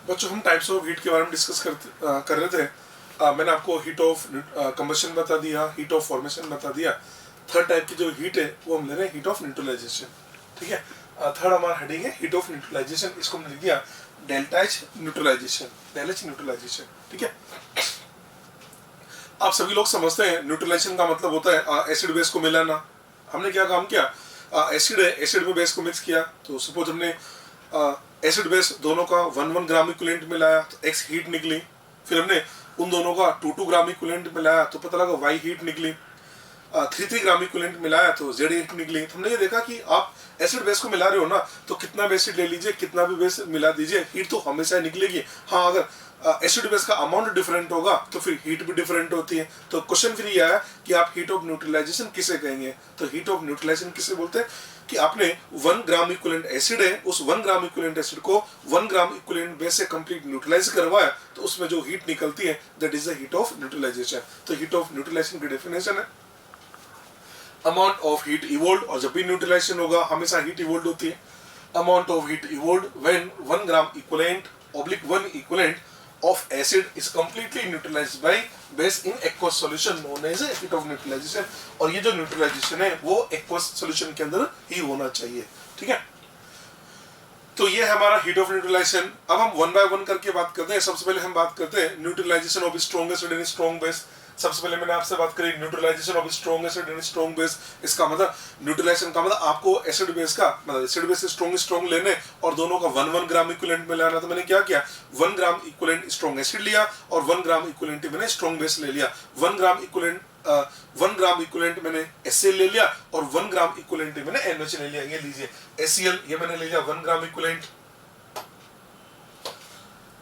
बच्चों हम types of heat के बारे में डिस्कस कर रहे थे। मैंने आपको हीट ऑफ कंबशन बता दिया, हीट ऑफ फॉर्मेशन बता दिया। थर्ड टाइप की जो हीट है वो हम ले रहे हैं हीट ऑफ न्यूट्रलाइजेशन। ठीक है, थर्ड हमारा हेडिंग है हीट ऑफ न्यूट्रलाइजेशन। इसको हमने लिख दिया delta H neutralization, delta H neutralization. ठीक है, आप सभी लोग समझते हैं न्यूट्रलाइजेशन का मतलब होता है एसिड बेस को मिलाना। हमने क्या काम किया, एसिड है, एसिड में बेस को मिक्स किया। तो सपोज हमने एसिड बेस दोनों का 1-1 ग्राम इक्विवेलेंट मिलाया तो एक्स हीट निकली। फिर हमने उन दोनों का 2-2 ग्राम इक्विवेलेंट मिलाया तो पता लगा वाई हीट निकली। 3-3 ग्राम इक्विवेलेंट मिलाया तो जेड हीट निकली। तो हमने ये देखा कि आप एसिड बेस को मिला रहे हो ना, तो कितना भी एसिड ले लीजिए, कितना भी बेस मिला दीजिए, हीट तो हमेशा निकलेगी। हाँ, अगर एसिड बेस का अमाउंट डिफरेंट होगा तो फिर हीट भी डिफरेंट होती है। तो क्वेश्चन फिर ये आया कि आप हीट ऑफ न्यूट्रलाइजेशन किसे कहेंगे। तो हीट ऑफ न्यूट्रलाइजेशन किसे बोलते हैं कि आपने 1 ग्राम इक्विवेलेंट एसिड है, उस 1 ग्राम इक्विवेलेंट एसिड को 1 ग्राम इक्विवेलेंट बेस से कंप्लीट न्यूट्रलाइज करवाया तो उसमें जो हीट निकलती है that is the heat of neutralization. तो हीट ऑफ न्यूट्रलाइजेशन की डेफिनेशन है अमाउंट ऑफ हीट इवोल्ड, और जब भी न्यूट्रलाइजेशन होगा हमेशा हीट इवोल्ड होती है। Amount of heat evolved when 1 gram equivalent oblique 1 equivalent of acid is completely neutralized by base in aqueous solution known as heat of neutralization। और ये जो न्यूट्रलाइजेशन है वो aqueous solution के अंदर ही होना चाहिए। ठीक है, तो ये है हमारा हीट ऑफ न्यूट्रलाइजेशन। अब हम 1 बाय 1 करके बात करते हैं। सबसे पहले हम बात करते हैं neutralization of strong acid and strong base. सबसे पहले मैंने आपसे बात करी neutralization of strong acid and strong base. इसका मतलब न्यूट्रलाइजेशन का मतलब आपको एसिड बेस का मतलब एसिड बेस से स्ट्रॉन्ग लेने और दोनों का 1-1 ग्राम इक्विवेलेंट में लाना। तो मैंने क्या किया, 1 ग्राम इक्विवेलेंट स्ट्रॉन्ग एसिड लिया और 1 ग्राम इक्विवेलेंट मैंने स्ट्रॉन्ग बेस ले लिया। 1 ग्राम इक्विवेलेंट मैंने HCl ले लिया और 1 ग्राम इक्विवेलेंट मैंने NaOH ले लिया। ये लीजिए HCl, ये मैंने ले लिया 1 ग्राम इक्विवेलेंट।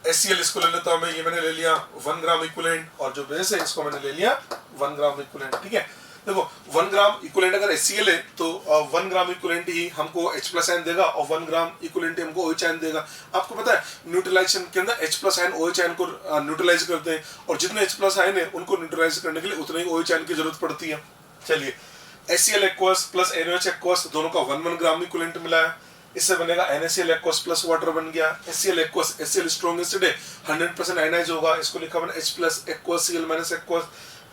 HCl इसको ले लेता हूं मैं, ये मैंने ले लिया 1 ग्राम इक्विवेलेंट, और जो बेस है इसको मैंने ले लिया 1 ग्राम इक्विवेलेंट। ठीक है, देखो 1 ग्राम इक्विवेलेंट अगर HCl है तो 1 ग्राम इक्विवेलेंट ही हमको H+ आयन देगा और 1 ग्राम इक्विवेलेंट हमको OH आयन देगा। आपको पता है न्यूट्रलाइजेशन के अंदर H+ आयन OH आयन को न्यूट्रलाइज करते हैं, और जितने H+ आयन है उनको न्यूट्रलाइज करने के लिए उतने ही OH आयन की जरूरत पड़ती है। चलिए, HCl aqueous plus NaOH aqueous दोनों का 1-1 ग्राम इक्विवेलेंट मिलाया, इससे बनेगा NaCl एक्वस प्लस वाटर बन गया। HCl aqueous, HCl strong acid है, 100% आयनाइज होगा, इसको लिखा मैंने H+ aqueous Cl minus aqueous.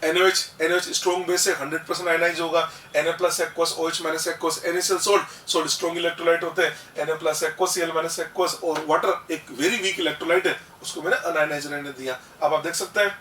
NaOH strong base है, 100% आयनाइज होगा, Na+ aqueous OH minus aqueous. NaCl salt strong electrolyte होते हैं, Na+ aqueous Cl minus aqueous, और वाटर एक वेरी वीक इलेक्ट्रोलाइट है, उसको मैंने अनआयनाइज रहने दिया। अब आप देख सकते हैं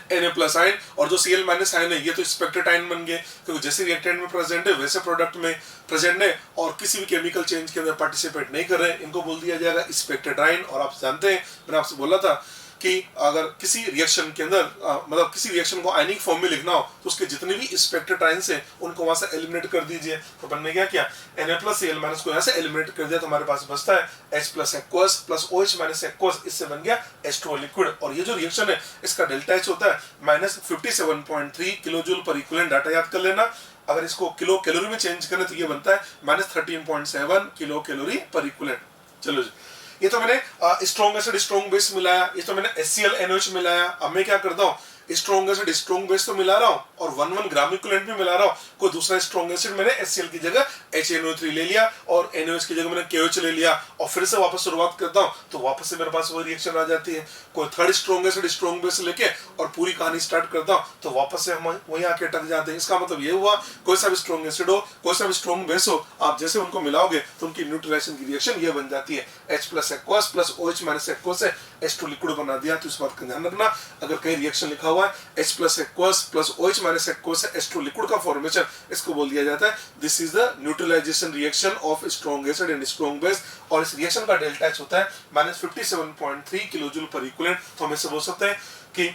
Na+ आयन और जो Cl- आयन है ये तो स्पेक्ट्रेट आयन बन गए, क्योंकि जैसे रिएक्टेंट में प्रेजेंट है वैसे प्रोडक्ट में प्रेजेंट है और किसी भी केमिकल चेंज के अंदर पार्टिसिपेट नहीं कर रहे हैं, इनको बोल दिया जाएगा स्पेक्ट्रेट आयन। और आप जानते हैं मैंने आपसे बोला था कि अगर किसी रिएक्शन के अंदर मतलब किसी रिएक्शन को आयनिक फॉर्म में लिखना हो तो उसके जितने भी स्पेक्ट्रेट आयन्स हैं उनको वहां से एलिमिनेट कर दीजिए। तो बनने क्या किया, Na+Cl- को यहाँ से एलिमिनेट कर दिया तो हमारे पास बचता है H+ aqueous plus OH minus aqueous, इससे बन गया H2O लिक्विड। और ये जो रिएक्शन है इसका डेल्टा H होता है -57.3 किलोजूल पर इक्विवेलेंट। डाटा याद कर लेना, अगर इसको किलो कैलोरी में चेंज करें तो ये बनता है -13.7 किलो कैलोरी पर इक्विवेलेंट। चलो जी, ये तो मैंने स्ट्रॉन्ग एसिड स्ट्रॉन्ग बेस मिलाया, ये तो मैंने HCl NaOH मिलाया। अब मैं क्या करता हूँ, स्ट्रॉन्ग एसिड स्ट्रॉन्ग बेस तो मिला रहा हूँ और 1-1 ग्राम इक्विवेलेंट भी मिला रहा हूँ। कोई दूसरा स्ट्रॉन्ग एसिड मैंने HCl की जगह HNO3 ले लिया और NaOH की जगह मैंने KOH ले लिया और फिर से वापस शुरुआत करता हूँ तो वापस से मेरे पास वही रिएक्शन आ जाती है। कोई third strong acid strong base लेके और पूरी कहानी स्टार्ट करता हूँ तो वापस से हम वहीं आके अटक जाते हैं। इसका मतलब ये हुआ कोई सा भी स्ट्रॉन्ग एसिड हो, कोई सा भी स्ट्रॉन्ग बेस हो, आप जैसे उनको मिलाओगे तो उनकी न्यूट्रलाइजेशन की रिएक्शन ये बन जाती है H+ aqueous plus OH minus aqueous से H2 लिक्विड बना दिया। तो इस बात का ध्यान रखना, अगर कहीं रिएक्शन लिखा हुआ है H+ aqueous plus OH minus aqueous से H2 लिक्विड का फॉर्मेशन, इसको बोल दिया जाता है this is the neutralization reaction of strong acid and strong base. और इस रिएक्शन का डेल्टा H होता है -57.3 किलोजूल पर इक्विवेलेंट। तो हम इससे बोल सकते हैं कि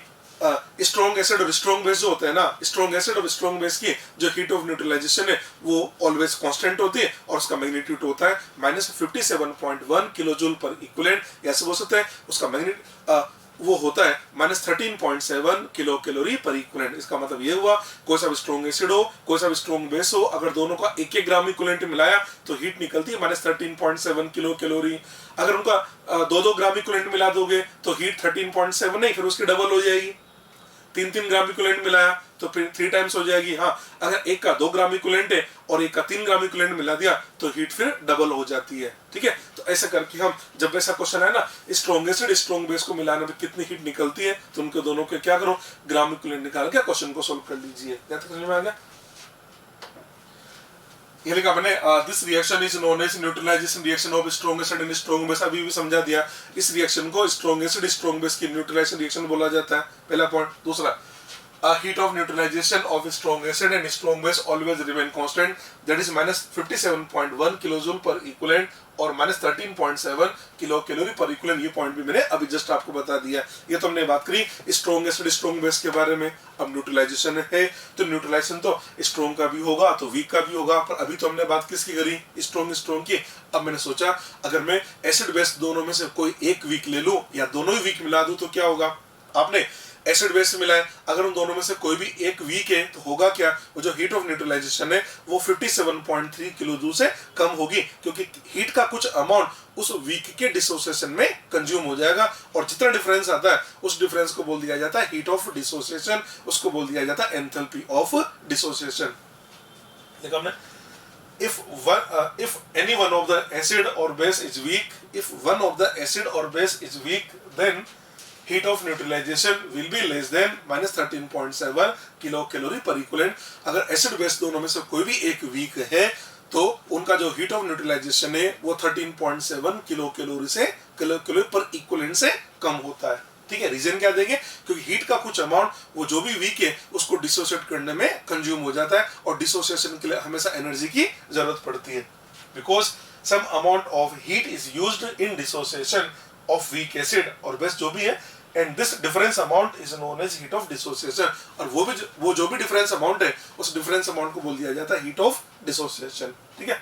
स्ट्रॉन्ग एसिड और स्ट्रॉन्ग बेस जो होते हैं ना, स्ट्रॉन्ग एसिड और स्ट्रॉन्ग बेस की जो हीट ऑफ न्यूट्रलाइजेशन है वो ऑलवेज कांस्टेंट होती है और उसका मैग्नीट्यूड होता है -57.1 किलोजूल पर इक्विवेलेंट। ऐसे बोल सकते हैं उसका मैग्नीट्यूड वो होता है -13.7 किलो कैलोरी पर इक्विवेलेंट। इसका मतलब ये हुआ कोई सा भी स्ट्रॉन्ग एसिड हो, कोई सा भी स्ट्रॉन्ग बेस हो, अगर दोनों का 1-1 ग्राम इक्विवेलेंट मिलाया तो हीट निकलती है -13.7 किलो कैलोरी। अगर उनका 2-2 ग्राम इक्विवेलेंट मिला दोगे तो हीट 13.7 नहीं फिर उसकी डबल हो जाएगी। 3 ग्राम इक्विवेलेंट मिलाया तो फिर 3 टाइम्स हो जाएगी। हाँ, अगर एक का 2 ग्राम इक्विवेलेंट है और एक का 3 ग्राम इक्विवेलेंट मिला दिया तो हीट फिर डबल हो जाती है। ठीक है, तो ऐसा करके हम जब ऐसा क्वेश्चन है ना स्ट्रॉन्ग एसिड स्ट्रॉन्ग बेस को मिलाने में कितनी हीट निकलती है तो उनके दोनों के क्या करो ग्राम इक्विवेलेंट निकाल के क्वेश्चन को सोल्व कर लीजिए। क्या समझ में आ गया? ये लिखा मैंने this reaction is known as neutralization reaction of strong acid and strong base. अभी भी समझा दिया, इस रिएक्शन को स्ट्रॉन्ग एसिड स्ट्रॉन्ग बेस की न्यूट्रलाइजेशन रिएक्शन बोला जाता है, पहला पॉइंट। दूसरा, heat of neutralization of strong acid and strong base always remain constant, that is minus 57.1 kilojoule per equivalent और minus 13.7 kilo calorie per equivalent. ये point भी मैंने अभी जस्ट आपको बता दिया। ये तो हमने बात करी स्ट्रॉन्ग एसिड स्ट्रॉन्ग बेस के बारे में। अब न्यूट्रलाइजेशन है तो न्यूट्रलाइजेशन तो स्ट्रॉन्ग का भी होगा तो वीक का भी होगा, पर अभी तो हमने बात किसकी करी स्ट्रॉन्ग की। अब मैंने सोचा अगर मैं एसिड बेस दोनों में से कोई एक वीक ले लूं या दोनों ही वीक मिला दूं तो क्या होगा। आपने एसिड बेस मिलाए, अगर उन दोनों में से कोई भी एक वीक है तो होगा क्या, वो जो हीट ऑफ न्यूट्रलाइजेशन है वो 57.3 किलो जूल से कम होगी, क्योंकि हीट का कुछ अमाउंट उस वीक के डिसोसिएशन में कंज्यूम हो जाएगा और जितना डिफरेंस आता है उस डिफरेंस को बोल दिया जाता है हीट ऑफ डिसोसिएशन, उसको बोल दिया जाता है एंथैल्पी ऑफ डिसोसिएशन। देखो हमने if any one of the acid or base is weak, if one of the acid or base is weak, then heat of neutralization will be less than minus 13.7 kilo calorie per equivalent. अगर acid base दोनों में से कोई भी एक week है तो उनका जो हीट ऑफ न्यूट्रलाइजेशन है वो 13.7 किलो कैलोरी पर इक्विवेलेंट से कम होता है। ठीक है, रीजन क्या देंगे, क्योंकि हीट का कुछ अमाउंट वो जो भी वीक है उसको डिसोसिएट करने में कंज्यूम हो जाता है और डिसोसिएशन के लिए हमेशा एनर्जी की जरूरत पड़ती है, because some amount of heat is used in dissociation of weak acid और बेस जो भी है, and this difference amount is known as heat of dissociation. और वो जो भी डिफरेंस अमाउंट है उस डिफरेंस अमाउंट को बोल दिया जाता है हीट ऑफ डिसोसिएशन। ठीक है,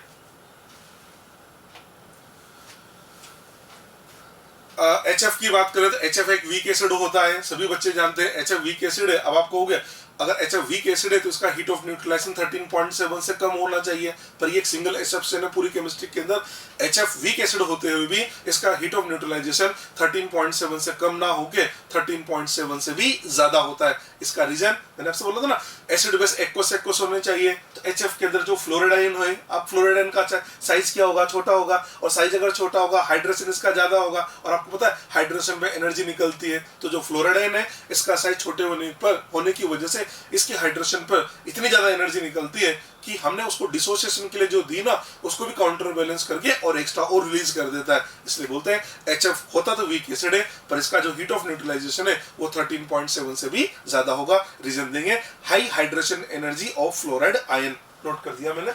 HF की बात करें तो HF एक वीक एसिड होता है, सभी बच्चे जानते हैं HF वीक एसिड है। अब आप कहोगे अगर HF वीक एसिड है तो इसका हीट ऑफ न्यूट्रलाइजेशन 13.7 से कम होना चाहिए, पर ये एक सिंगल एक्सेप्शन है पूरी केमिस्ट्री के अंदर। HF वीक एसिड होते हुए भी इसका हीट ऑफ न्यूट्रलाइजेशन 13.7 से कम ना होके 13.7 से भी ज्यादा होता है। इसका रीजन मैंने आपसे बोला था ना, एसिड बेस एक्वस होने चाहिए, तो HF के अंदर जो फ्लोराइड है, आप फ्लोराइड का साइज क्या होगा, छोटा होगा, और साइज अगर छोटा होगा हाइड्रेशन इसका ज्यादा होगा, और आपको पता है हाइड्रेशन में एनर्जी निकलती है, तो जो फ्लोराइड है इसका साइज छोटे होने की वजह से इसकी हाइड्रेशन पर इतनी ज्यादा एनर्जी निकलती है कि हमने उसको डिसोसिएशन के लिए जो दी ना उसको भी काउंटर बैलेंस करके और एक्स्ट्रा और रिलीज कर देता है। इसलिए बोलते हैं HF होता तो वीक एसिड है, पर इसका जो हीट ऑफ न्यूट्रलाइजेशन है वो 13.7 से भी ज्यादा होगा। रीजन देंगे high hydration energy of fluoride ion. Note कर दिया मैंने,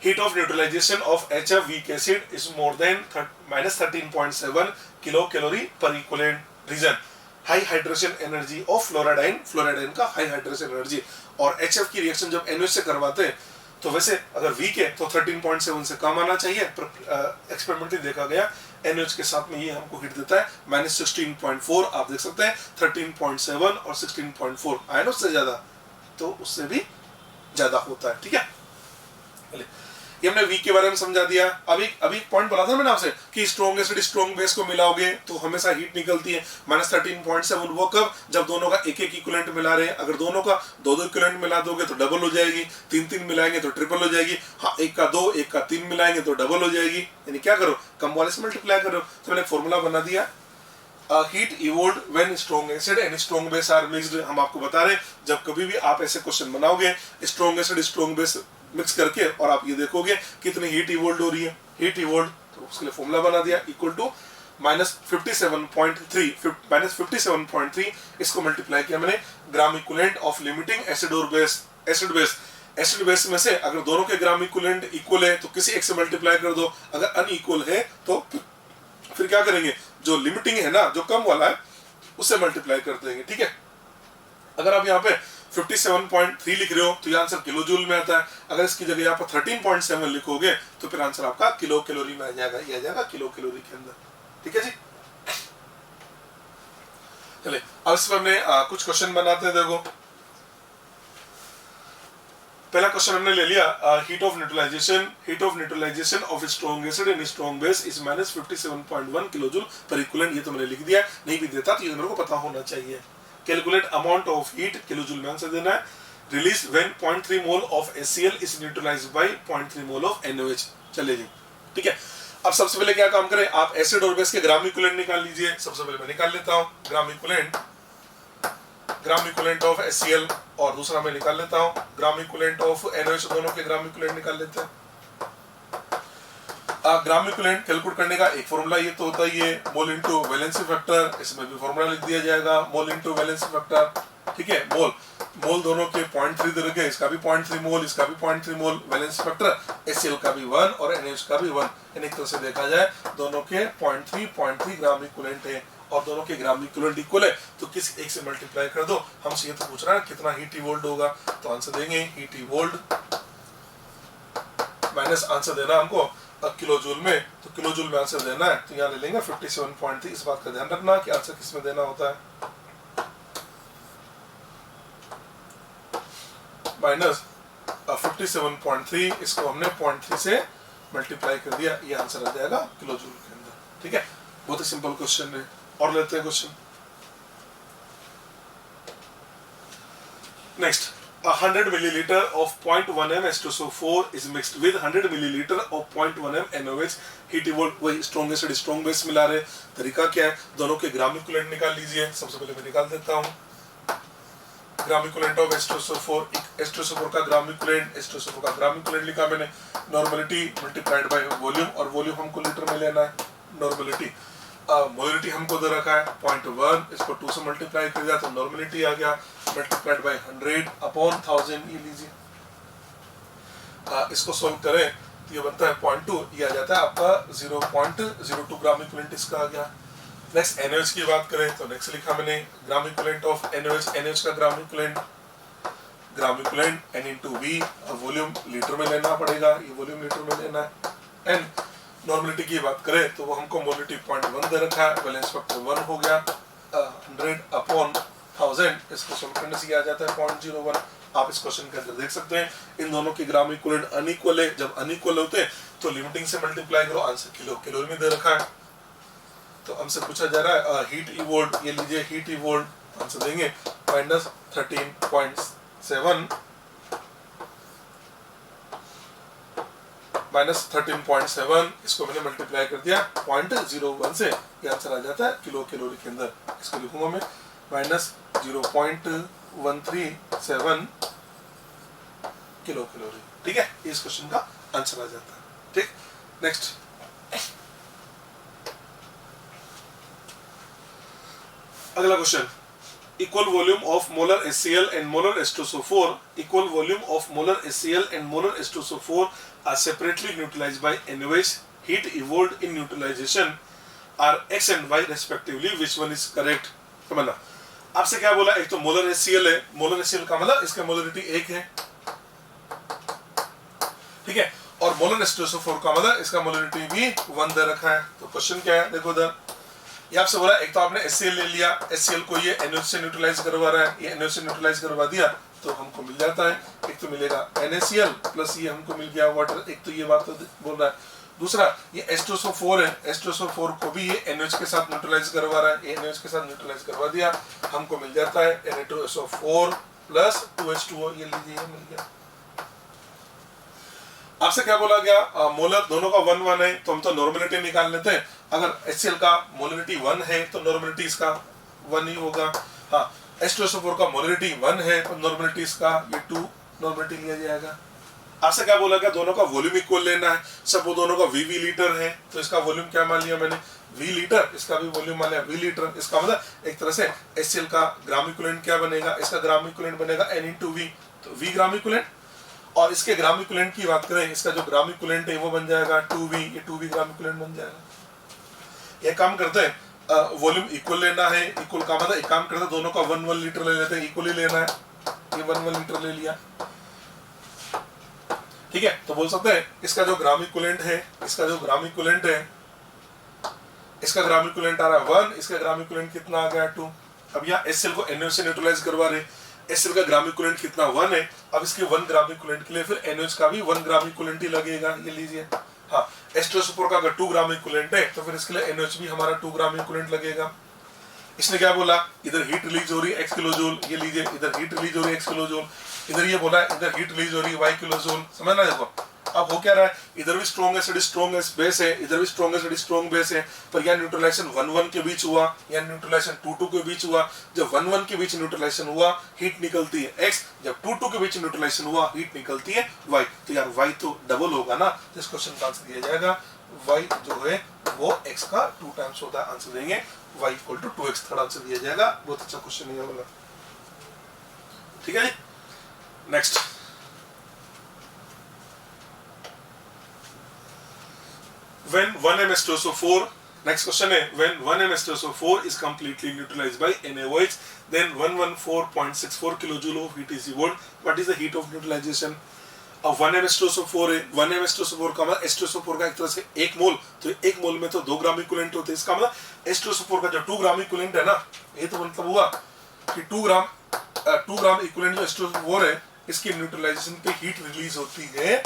heat of neutralization of HF weak acid is more than minus 13.7 kilo calorie per equivalent. Reason high hydration energy of fluoride का हाई हाइड्रेशन एनर्जी। और HF की reaction जब NH से करवाते हैं तो वैसे अगर वीक है तो 13.7 से कम आना चाहिए, पर एक्सपेरिमेंटली देखा गया NH के साथ में ये हमको हिट देता है minus 16.4। आप देख सकते हैं 13.7 और 16.4 आयन उससे ज्यादा, तो उससे भी ज्यादा होता है। ठीक है, ये हमने वीक के बारे में समझा दिया। अभी पॉइंट बोला था मैंने आपसे कि स्ट्रॉन्ग एसिड स्ट्रॉन्ग बेस को मिलाओगे तो हमेशा हीट निकलती है minus 13.7। वो कब, जब दोनों का एक इक्विवेलेंट मिला रहे हैं। अगर दोनों का दो इक्विवेलेंट मिला दोगे तो डबल हो जाएगी, तीन मिलाएंगे तो ट्रिपल हो जाएगी। हाँ, एक का 2 एक का 3 मिलाएंगे तो डबल हो जाएगी। यानी क्या करो, कम वाले से मल्टीप्लाई करो। तो मैंने एक फॉर्मूला बना दिया, heat evolved when strong acid and strong base are mixed. हम आपको बता रहे हैं जब कभी भी आप ऐसे क्वेश्चन बनाओगे strong acid strong base mix करके और आप ये देखोगे कितनी हीट इवोल्ड हो रही है। हीट इवोल्ड, तो उसके लिए फॉर्मूला बना दिया इक्वल टू minus 57.3 इसको मल्टीप्लाई किया मैंने gram equivalent of limiting acid और बेस। एसिड बेस में से अगर दोनों के ग्राम इक्विवेलेंट इक्वल है तो किसी एक से मल्टीप्लाई कर दो, अगर अनइक्वल है तो फिर क्या करेंगे, जो लिमिटिंग है ना, जो कम वाला है उससे मल्टीप्लाई कर देंगे। ठीक है, अगर आप यहाँ पे 57.3 लिख रहे हो तो ये आंसर किलो जूल में आता है। अगर इसकी जगह यहाँ पर 13.7 लिखोगे तो फिर आंसर आपका किलो कैलोरी में आ जाएगा, ये आ जाएगा किलो कैलोरी के अंदर। ठीक है जी, चलिए अब इस पर हमने कुछ क्वेश्चन बनाते हैं। देखो पहला क्वेश्चन हमने ले लिया, heat of neutralization of strong acid in strong base is minus 57.1 kilo joule per equivalent. ये तो मैंने लिख दिया, नहीं भी देता तो ये मेरे को पता होना चाहिए। Calculate amount of heat kilo joule में आंसर देना है। Release when 0.3 mole of HCl is neutralized by 0.3 mole of NaOH। चलिए जी, ठीक है। अब सबसे पहले क्या काम करें, आप एसिड और बेस के ग्राम इक्विवेलेंट निकाल लीजिए। सबसे पहले मैं निकाल लेता हूं ग्राम इक्विवेलेंट ऑफ HCl, और दूसरा मैं निकाल लेता हूं ग्राम इक्विवेलेंट ऑफ NaOH। दोनों के ग्राम इक्विवेलेंट निकाल लेते हैं। ग्राम इक्विवेलेंट कैलकुलेट करने का एक फॉर्मूला ये तो होता ही है मोल इनटू वैलेंसी फैक्टर। इसमें भी फॉर्मूला लिख दिया जाएगा मोल इनटू वैलेंसी फैक्टर, ठीक है। मोल दोनों के 0.3 दे रखे, इसका भी 0.3 मोल, इसका भी 0.3 मोल। वैलेंसी फैक्टर HCl का भी 1 और NaOH का भी 1। एक तरह से देखा जाए दोनों के 0.3 ग्राम इक्विवेलेंट है, और दोनों के ग्राम इक्विवेलेंट इक्वल है, तो किस एक से मल्टीप्लाई कर दो। हमसे ये तो पूछ रहा है कितना हीट वोल्ट होगा, तो आंसर देंगे हीट वोल्ट माइनस आंसर देना हमको किलो जूल में, तो किलो जूल में आंसर देना है, तो यहाँ ले लेंगे 57.3। इस बात का ध्यान रखना कि आंसर किस में देना होता है, माइनस 57.3, इसको हमने 0.3 से मल्टीप्लाई कर दिया, ये आंसर आ जाएगा किलो जूल के अंदर, ठीक है। बहुत ही सिंपल क्वेश्चन है। और लेते हैं question next. 100 milliliter of 0.1 m H2SO4 is mixed with 100 milliliter of 0.1 m NaOH। Heat इवोल्ट वही स्ट्रॉन्ग एसिड स्ट्रॉन्ग बेस मिला रहे। तरीका क्या है, दोनों के ग्राम इक्विवेलेंट निकाल लीजिए। सबसे पहले मैं निकाल देता हूँ gram equivalent of H2SO4। H2SO4 का ग्राम इक्विवेलेंट, H2SO4 का ग्राम इक्विवेलेंट लिखा मैंने, नॉर्मलिटी मल्टीप्लाइड बाय वॉल्यूम, और वॉल्यूम हमको लीटर में लेना है। नॉर्मलिटी मोलिटी हमको दे रखा है 0.1, इसको 2 से मल्टीप्लाई कर दिया तो नॉर्मलिटी आ गया, मल्टीप्लाइड बाय 100 अपॉन 1000, ये लीजिए। इसको सोल्व करें तो ये बनता है 0.2, ये आ जाता है आपका 0.02 ग्राम इक्विवेलेंट इसका आ गया। नेक्स्ट NaOH की बात करें तो नेक्स्ट लिखा मैंने ग्राम इक्विवेलेंट ऑफ NaOH का gram equivalent N into V, volume litre में लेना पड़ेगा, ये वॉल्यूम लीटर में लेना है। एंड नॉर्मलिटी की बात करें तो वो हमको मोलिटी 0.1 दे रखा है, वैलेंस फैक्टर 1 हो गया, 100 अपॉन 1000, इसको सोल्व करने से आ जाता है 0.01। आप इस क्वेश्चन के अंदर देख सकते हैं इन दोनों के ग्राम इक्विवेलेंट अनइक्वल है। जब अनइक्वल होते हैं तो लिमिटिंग से मल्टीप्लाई करो, आंसर किलो में दे रखा है। तो हमसे पूछा जा रहा है हीट इवोल्ट, ये लीजिए हीट इवोल्ट, आंसर देंगे माइनस 13.7 माइनस 13.7, इसको मैंने मल्टीप्लाई कर दिया 0.01 से, ये आंसर आ जाता है किलो कैलोरी के अंदर। इसको लिखूंगा मैं माइनस 0.137 किलो कैलोरी, ठीक है। इस क्वेश्चन का आंसर आ जाता है, ठीक। नेक्स्ट अगला question, equal volume of molar HCl and molar H2SO4, equal volume of molar HCl and molar H2SO4 are separately neutralized by NaOH. Heat evolved in neutralization are X and Y respectively. Which one is correct? समझना। आपसे क्या बोला, एक तो molar HCl है, molar HCl का मतलब इसका मोलरिटी 1 है, ठीक है, और मोलर H2SO4 का मतलब इसका मोलरिटी भी 1 दे रखा है। तो क्वेश्चन क्या है, देखो इधर ये आपसे बोला एक तो आपने HCl ले लिया, HCl को ये NaOH से न्यूट्रलाइज करवा रहा है, ये NaOH से न्यूट्रलाइज करवा दिया तो हमको मिल जाता है, एक तो मिलेगा NaCl प्लस ये हमको मिल गया वाटर, एक तो ये बात तो बोल रहा है। दूसरा ये H2SO4 है, H2SO4 को भी ये NaOH के साथ न्यूट्रलाइज करवा रहा है, ये NaOH के साथ न्यूट्रलाइज करवा दिया, हमको मिल जाता है Na2SO4 प्लस 2H2O, ये लीजिए ये मिल गया। आपसे क्या बोला गया, मोलर दोनों का 1 है, तो हम तो नॉर्मलिटी निकाल लेते हैं। अगर HCl का मोलरिटी 1 है तो नॉर्मलिटी इसका 1 ही होगा। हाँ, H2SO4 का मोलरिटी 1 है तो नॉर्मलिटी इसका ये 2 नॉर्मलिटी लिया जाएगा। आपसे क्या बोला गया, दोनों का वॉल्यूम इक्वल लेना है। सब वो दोनों का VV लीटर है तो इसका वॉल्यूम क्या मान लिया मैंने, V लीटर, इसका भी वॉल्यूम मान लिया V लीटर। इसका मतलब एक तरह से HCl का ग्राम इक्विवेलेंट क्या बनेगा, इसका ग्राम इक्विवेलेंट बनेगा N into V, तो V ग्राम इक्विवेलेंट, और इसके ग्राम इक्विवेलेंट की बात करें, इसका जो ग्राम इक्विवेलेंट है वो बन जाएगा 2V, ये 2V ग्राम इक्विवेलेंट बन जाएगा। ये काम करते हैं, वॉल्यूम इक्वल लेना है, इक्वल का मतलब एक काम करते हैं दोनों का 1 लीटर ले लेते हैं, इक्वली लेना है, ये 1 लीटर ले लिया, ठीक है। तो बोल सकते हैं इसका जो ग्राम इक्विवेलेंट है, इसका जो ग्राम इक्विवेलेंट है, इसका ग्राम इक्विवेलेंट आ रहा है 1, इसका ग्राम इक्विवेलेंट कितना आ गया 2। अब यहाँ HCl को NaOH से न्यूट्रलाइज करवा रहे, HCl का ग्राम इक्विवेलेंट कितना 1 है, अब इसके 1 ग्राम इक्विवेलेंट के लिए फिर NaOH का भी 1 ग्राम इक्विवेलेंट ही लगेगा, ये लीजिए। हाँ, H2SO4 का अगर 2 ग्राम इक्विवेलेंट है तो फिर इसके लिए NaOH भी हमारा 2 ग्राम इक्विवेलेंट लगेगा। इसने क्या बोला, इधर हीट रिलीज हो रही है x किलो जूल, ये लीजिए इधर हीट रिलीज हो रही है x किलो जूल, इधर ये बोला इधर हीट रिलीज हो रही है y किलो जूल, समझ ना। देखो अब हो क्या रहा है, इधर भी स्ट्रॉन्गेस्ट बेस है, इधर भी स्ट्रॉन्ग बेस है, पर यहाँ न्यूट्रलाइजेशन 1-1 के बीच हुआ, यहाँ न्यूट्रलाइजेशन 2-2 के बीच हुआ। जब 1-1 के बीच न्यूट्रलाइजेशन हुआ हीट निकलती है x, जब 2-2 के बीच न्यूट्रलाइजेशन हुआ हीट निकलती है y। तो यार y तो डबल होगा ना, तो इस क्वेश्चन का आंसर दिया जाएगा y जो है वो x का 2 टाइम्स होता है, आंसर देंगे y equal to 2x, third answer दिया जाएगा। बहुत अच्छा क्वेश्चन है ये वाला, ठीक है जी। Next, when 1m(H2SO4), next question है, when 1m(H2SO4) is completely neutralized by NaOH, then 114.64 kilojoule of heat is evolved. What is the heat of neutralization? अब 1m(H2SO4) है, 1m(H2SO4) का मतलब H2SO4 का एक तरह से 1 मोल, तो 1 मोल में तो 2 ग्राम इक्विवेलेंट होते हैं, इसका मतलब H2SO4 का जो 2 ग्राम इक्विवेलेंट है ना, ये तो मतलब हुआ कि 2 ग्राम इक्विवेलेंट जो H2SO4 है, इसकी न्यूट्रलाइजेशन पे हीट रिलीज होती है,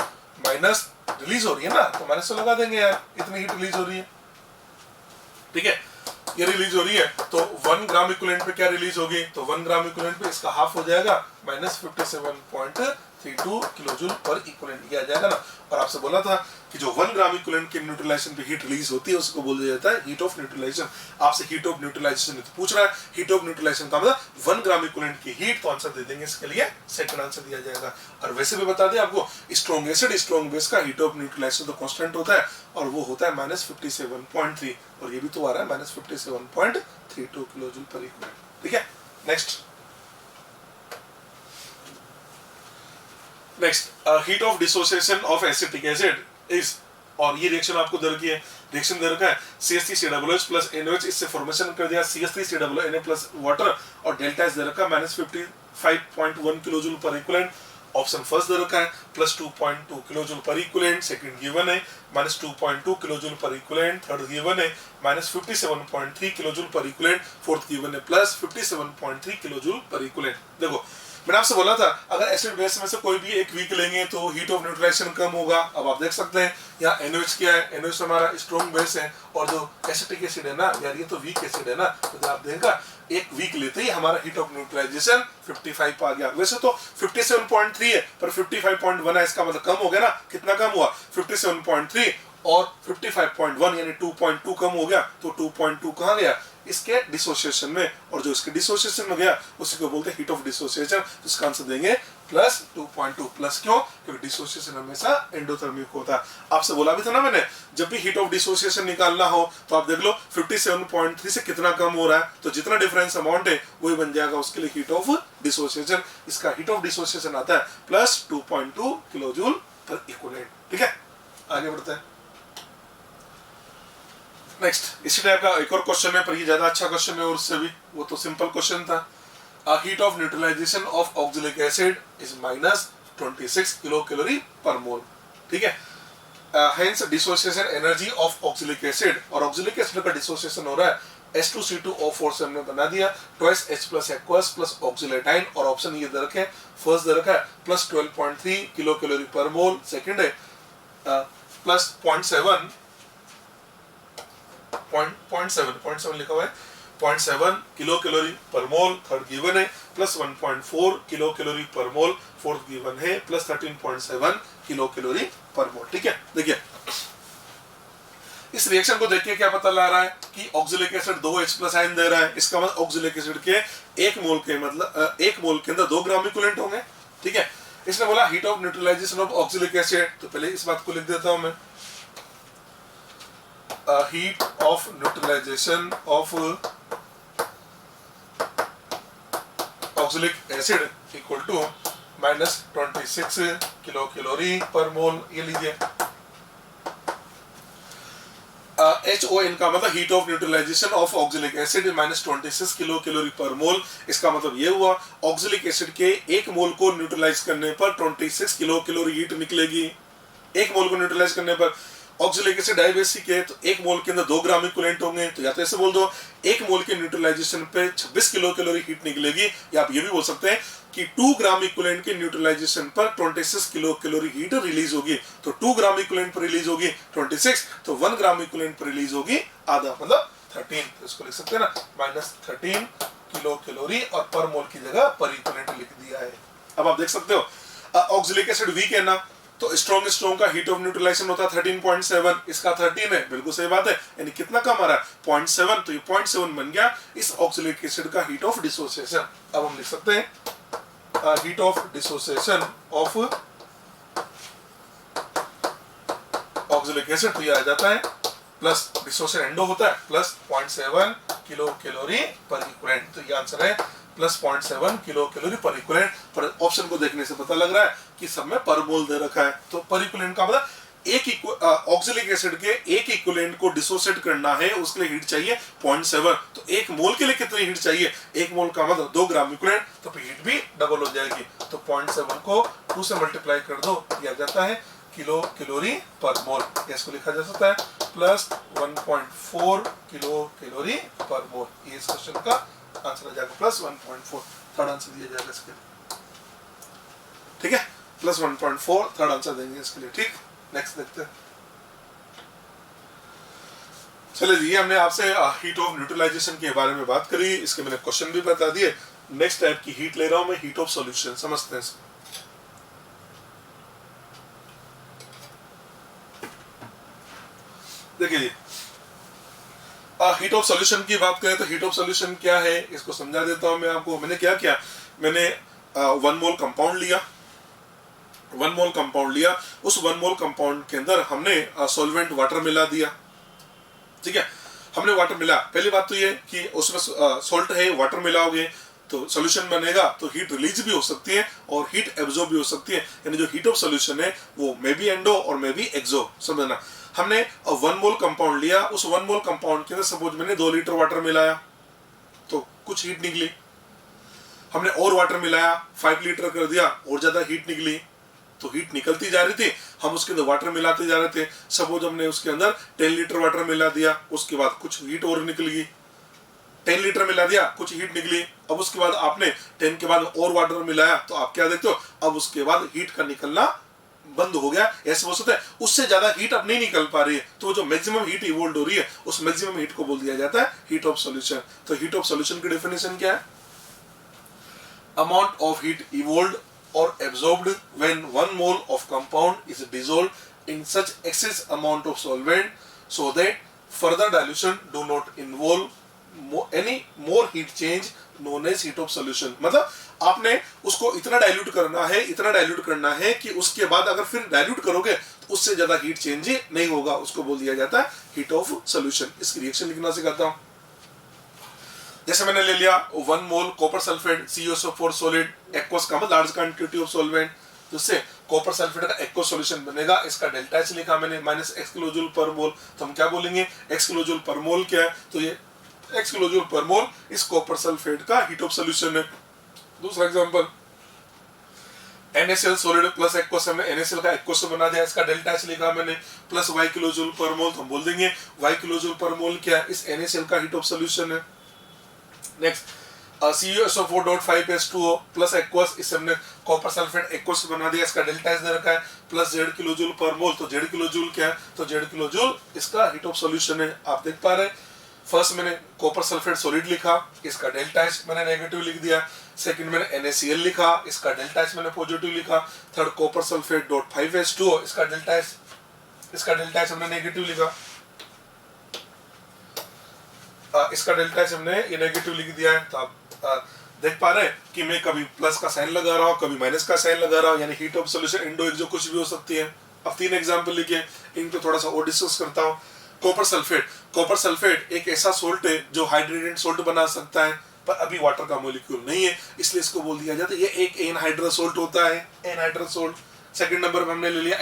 माइनस रिलीज हो रही है ना, तो माइनस तो लगा देंगे यार, इतनी हीट रिलीज हो रही है, ठीक है, ये रिलीज हो रही है, तो 1 ग्राम इक्विवेलेंट पे क्या रिलीज होगी, तो 1 ग्राम इक्विवेलेंट पे इसका हाफ हो जाएगा, माइनस 57.32 किलोजूल पर इक्विवेलेंट, ये आ जाएगा ना। और आपसे बोला था कि जो 1 ग्राम इक्विवेलेंट के न्यूट्रलाइजेशन पे हीट रिलीज होती है उसको बोला जाता है हीट ऑफ न्यूट्रलाइजेशन। आपसे हीट ऑफ न्यूट्रलाइजेशन पूछ रहा है, हीट ऑफ न्यूट्रलाइजेशन का मतलब 1 ग्राम इक्विवेलेंट की हीट, तो आंसर दे देंगे इसके लिए सेकंड आंसर दिया जाएगा। और वैसे भी बता दें आपको, स्ट्रॉन्ग एसिड स्ट्रॉन्ग बेस का हीट ऑफ न्यूट्रलाइजेशन तो कांस्टेंट होता है, और वो होता है -57.3, और ये भी तो आ रहा है -57.32 किलोजूल पर इक्विवेलेंट, ठीक है। Next, heat of dissociation of acetic acid is, और ये रिएक्शन आपको दे रखी है, रिएक्शन दे रखा है CH3COOH प्लस NaOH, इससे फॉर्मेशन कर दिया CH3COONA प्लस वाटर, और डेल्टा इज दे रखा है -55.1 किलोजूल पर इक्विवेलेंट। ऑप्शन फर्स्ट दे रखा है +2.2 किलोजूल पर इक्विवेलेंट, सेकंड गिवन है -2.2 किलोजूल पर इक्विवेलेंट, थर्ड गिवन है -57.3 किलोजूल पर इक्विवेलेंट, फोर्थ गिवन है +57.3 किलोजूल पर इक्विवेलेंट। देखो मैंने आपसे बोला था अगर एसिड बेस में से कोई भी एक वीक लेंगे तो हीट ऑफ न्यूट्रलाइजेशन कम होगा। अब आप देख सकते हैं यहाँ NaOH क्या है, NaOH हमारा स्ट्रॉन्ग बेस है, और जो एसिटिक एसिड है ना यार, ये तो वीक एसिड है ना, तो आप देखा एक वीक लेते ही हमारा हीट ऑफ न्यूट्रलाइजेशन 55 आ गया। वैसे तो 57.3 है, पर 55.1 है, इसका मतलब कम हो गया ना। कितना कम हुआ, 57.3 और 55.1 यानी 2.2 कम हो गया, तो 2.2 कहाँ गया, इसके डिसोसिएशन में, और जो इसके डिसोसिएशन में गया उसी को बोलते हैं हीट ऑफ डिसोसिएशन। तो इसका आंसर देंगे +2.2। प्लस क्यों, क्योंकि डिसोसिएशन हमेशा एंडोथर्मिक होता है। आपसे बोला भी था ना मैंने, जब भी हीट ऑफ डिसोसिएशन निकालना हो तो आप देख लो 57.3 से कितना कम हो रहा है, तो जितना डिफरेंस अमाउंट है वही बन जाएगा उसके लिए हीट ऑफ डिसोसिएशन। इसका हीट ऑफ डिसोसिएशन आता है +2.2 किलोजूल पर इक्विवेलेंट, ठीक है। आगे बढ़ते हैं। नेक्स्ट, इसी टाइप का एक और क्वेश्चन है, पर ये ज्यादा अच्छा क्वेश्चन है, और उससे भी वो तो सिंपल क्वेश्चन था। Heat of neutralization of oxalic acid is -26 kilo calorie per mole, ठीक है। Hence dissociation energy of oxalic acid, और ऑक्जेलिक एसिड का डिसोसिएशन हो रहा है H2C2O4 से हमने बना दिया twice H plus aqueous plus oxalate ion, और ऑप्शन ये दे रखे, फर्स्ट दे रखा है +12.3 kilo calorie per mole, second है +0.7 लिखा हुआ है 0.7 किलो कैलोरी पर मोल, थर्ड गिवन है +1.4 किलो कैलोरी पर मोल, फोर्थ गिवन है +13.7 किलो कैलोरी पर मोल, ठीक है। देखिए इस रिएक्शन को देखिए क्या पता लग रहा है कि ऑक्जेलिक एसिड 2H+ आयन दे रहा है, इसका मतलब ऑक्जेलिक एसिड के 1 मोल के मतलब 1 मोल के अंदर 2 ग्राम इक्विवेलेंट होंगे, ठीक है। इसने बोला heat of neutralization of oxalic acid, तो पहले इस बात को लिख देता हूं मैं, heat of neutralization of oxalic acid equal to -26 kilo calorie per mole. ये लीजिए HON का मतलब heat of neutralization of oxalic acid -26 kilo calorie per mole. इसका मतलब ये हुआ ऑक्जेलिक एसिड के 1 मोल को न्यूट्रलाइज करने पर 26 किलो कैलोरी हीट निकलेगी। 1 मोल को न्यूट्रलाइज करने पर ऑक्जेलिक एसिड डाइबेसिक है, तो 1 मोल के अंदर 2 ग्राम इक्विवेलेंट होंगे, तो या तो ऐसे बोल दो 1 मोल के न्यूट्रलाइजेशन पे 26 किलो कैलोरी हीट निकलेगी, या आप ये भी बोल सकते हैं कि 2 ग्राम इक्विवेलेंट के न्यूट्रलाइजेशन पर 26 किलो कैलोरी हीट रिलीज होगी। तो 2 ग्राम इक्विवेलेंट पर रिलीज होगी 26, तो 1 ग्राम इक्विवेलेंट पर रिलीज होगी आधा, मतलब 13, तो इसको लिख सकते हैं ना -13 किलो कैलोरी, और पर मोल की जगह पर इक्विवेलेंट लिख दिया है। अब आप देख सकते हो ऑक्सैलिक एसिड वीक है ना, तो स्ट्रॉन्ग का हीट ऑफ न्यूट्रलाइजेशन होता है 13.7, इसका 13 है, बिल्कुल सही बात है, यानी कितना कम आ रहा है 0.7, तो ये 0.7 बन गया इस ऑक्सैलिक एसिड का हीट ऑफ डिसोसिएशन। अब हम लिख सकते हैं heat of dissociation of oxalic acid, तो ये आ जाता है प्लस डिसोसिएशन एंडो होता है plus 0.7 kilo calorie per equivalent, तो ये आंसर है plus 0.7 kilo calorie per equivalent. पर ऑप्शन को देखने से पता लग रहा है कि सब में पर मोल दे रखा है, तो पर इक्विवेलेंट का मतलब एक ऑक्सैलिक एसिड के एक इक्विवेलेंट को डिसोसिएट करना है, उसके लिए हीट चाहिए 0.7, तो एक मोल के लिए कितनी हीट चाहिए, एक मोल का मतलब 2 ग्राम इक्विवेलेंट, तो फिर हीट भी डबल हो जाएगी, तो 0.7 को 2 से मल्टीप्लाई कर दो, यह जाता है किलो कैलोरी पर मोल, इसको लिखा जा सकता है plus 1.4 kilo calorie per mole, ये इस क्वेश्चन का आंसर आ जाएगा प्लस 1.4, थर्ड आंसर दिया जाएगा इसके लिए, ठीक है, प्लस 1.4 थर्ड आंसर देंगे इसके लिए, ठीक। नेक्स्ट देखते हैं, चलिए जी, हमने आपसे हीट ऑफ न्यूट्रलाइजेशन के बारे में बात करी, इसके मैंने क्वेश्चन भी बता दिए। नेक्स्ट टाइप की हीट ले रहा हूं मैं, हीट ऑफ सॉल्यूशन, समझते हैं इसको। देखिए जी, हीट ऑफ सॉल्यूशन की बात करें तो हीट ऑफ सॉल्यूशन क्या है इसको समझा देता हूं मैं आपको। मैंने क्या किया, मैंने 1 मोल कंपाउंड लिया, 1 मोल कंपाउंड लिया, उस 1 मोल कंपाउंड के अंदर हमने सॉल्वेंट वाटर मिला दिया, ठीक है, हमने वाटर मिला। पहली बात तो ये कि उसमें सॉल्ट है, वाटर मिलाओगे तो सॉल्यूशन बनेगा, तो हीट रिलीज भी हो सकती है और हीट एब्जॉर्ब भी हो सकती है, यानी जो हीट ऑफ सॉल्यूशन है वो मे बी एंडो और मे बी एक्सो, समझना। हमने 1 मोल कंपाउंड लिया, उस 1 मोल कंपाउंड के अंदर सपोज मैंने 2 लीटर वाटर मिलाया तो कुछ हीट निकली, हमने और वाटर मिलाया 5 लीटर कर दिया और ज्यादा हीट निकली, तो हीट निकलती जा रही थी, हम उसके अंदर वाटर मिलाते जा रहे थे। सपोज हमने उसके अंदर 10 लीटर वाटर मिला दिया, उसके बाद कुछ हीट और निकल गई, 10 लीटर मिला दिया, कुछ हीट निकली, अब उसके बाद आपने 10 के बाद और वाटर मिलाया, तो आप क्या देखते हो, अब उसके बाद हीट का निकलना बंद हो गया, ऐसा हो सकता है उससे ज्यादा हीट अब नहीं निकल पा रही है, तो जो मैक्सिमम हीट इवोल्व हो रही है उस मैक्सिमम हीट को बोल दिया जाता है हीट ऑफ सॉल्यूशन। तो हीट ऑफ सॉल्यूशन की डेफिनेशन क्या है, amount of heat evolve or absorbed when 1 mole of compound is dissolved in such excess amount of solvent so that further dilution do not involve any more heat change known as heat of solution। मतलब आपने उसको इतना dilute करना है, इतना dilute करना है कि उसके बाद अगर फिर डाइल्यूट करोगे तो उससे ज्यादा हीट चेंज नहीं होगा, उसको बोल दिया जाता है हीट ऑफ सॉल्यूशन। इसकी रिएक्शन लिखना सिखाता हूं। जैसे मैंने ले लिया 1 mole copper sulphate CuSO4 solid, aqueous का मतलब लार्ज क्वांटिटी ऑफ सॉल्वेंट, जिससे कॉपर सल्फेट का एक्वस सॉल्यूशन बनेगा। इसका डेल्टा एच लिखा मैंने -x किलो जूल पर मोल, तो हम क्या बोलेंगे x किलो जूल पर मोल क्या है, तो ये x किलो जूल पर मोल इस कॉपर सल्फेट का हीट ऑफ सॉल्यूशन है। दूसरा example NaCl solid plus aqueous, हमने NaCl का एक्वस बना दिया, इसका डेल्टा एच लिखा मैंने plus y kilo joule per मोल, तो हम बोल देंगे y किलो जूल पर मोल क्या है, इस NaCl का हीट ऑफ सॉल्यूशन है। नेक्स्ट CuSO4.5H2O प्लस एक्वस, इससे हमने कॉपर सल्फेट एक्वस बना दिया, इसका डेल्टा एच दे रखा है plus Z kilo joule per मोल, तो Z किलो जूल क्या है, तो Z किलो जूल इसका हीट ऑफ सॉल्यूशन है। आप देख पा रहे हैं, फर्स्ट मैंने कॉपर सल्फेट सॉलिड लिखा, इसका डेल्टा एच मैंने नेगेटिव लिख दिया, सेकंड मैंने NaCl लिखा, इसका डेल्टा एच मैंने पॉजिटिव लिखा, थर्ड कॉपर सल्फेट .5H2O, इसका डेल्टा एच हमने नेगेटिव लिखा, इसका डेल्टा एच हमने ये नेगेटिव लिख दिया है। तो आप देख पा रहे हैं कि मैं कभी प्लस का साइन लगा रहा हूँ, कभी माइनस का साइन लगा रहा हूँ, यानी हीट ऑफ सॉल्यूशन इंडो एक्सो कुछ भी हो सकती है। अब 3 एग्जांपल लिखे, इनको थोड़ा सा और डिस्कस करता हूँ। कॉपर सल्फेट एक ऐसा सोल्ट है जो हाइड्रेटेड सोल्ट बना सकता है, पर अभी वाटर का मॉलिक्यूल नहीं है, इसलिए इसको बोल दिया जाता है ये एक एनहाइड्रस सोल्ट होता है, एनहाइड्रस सोल्ट। सेकंड नंबर पे हमने ले लिया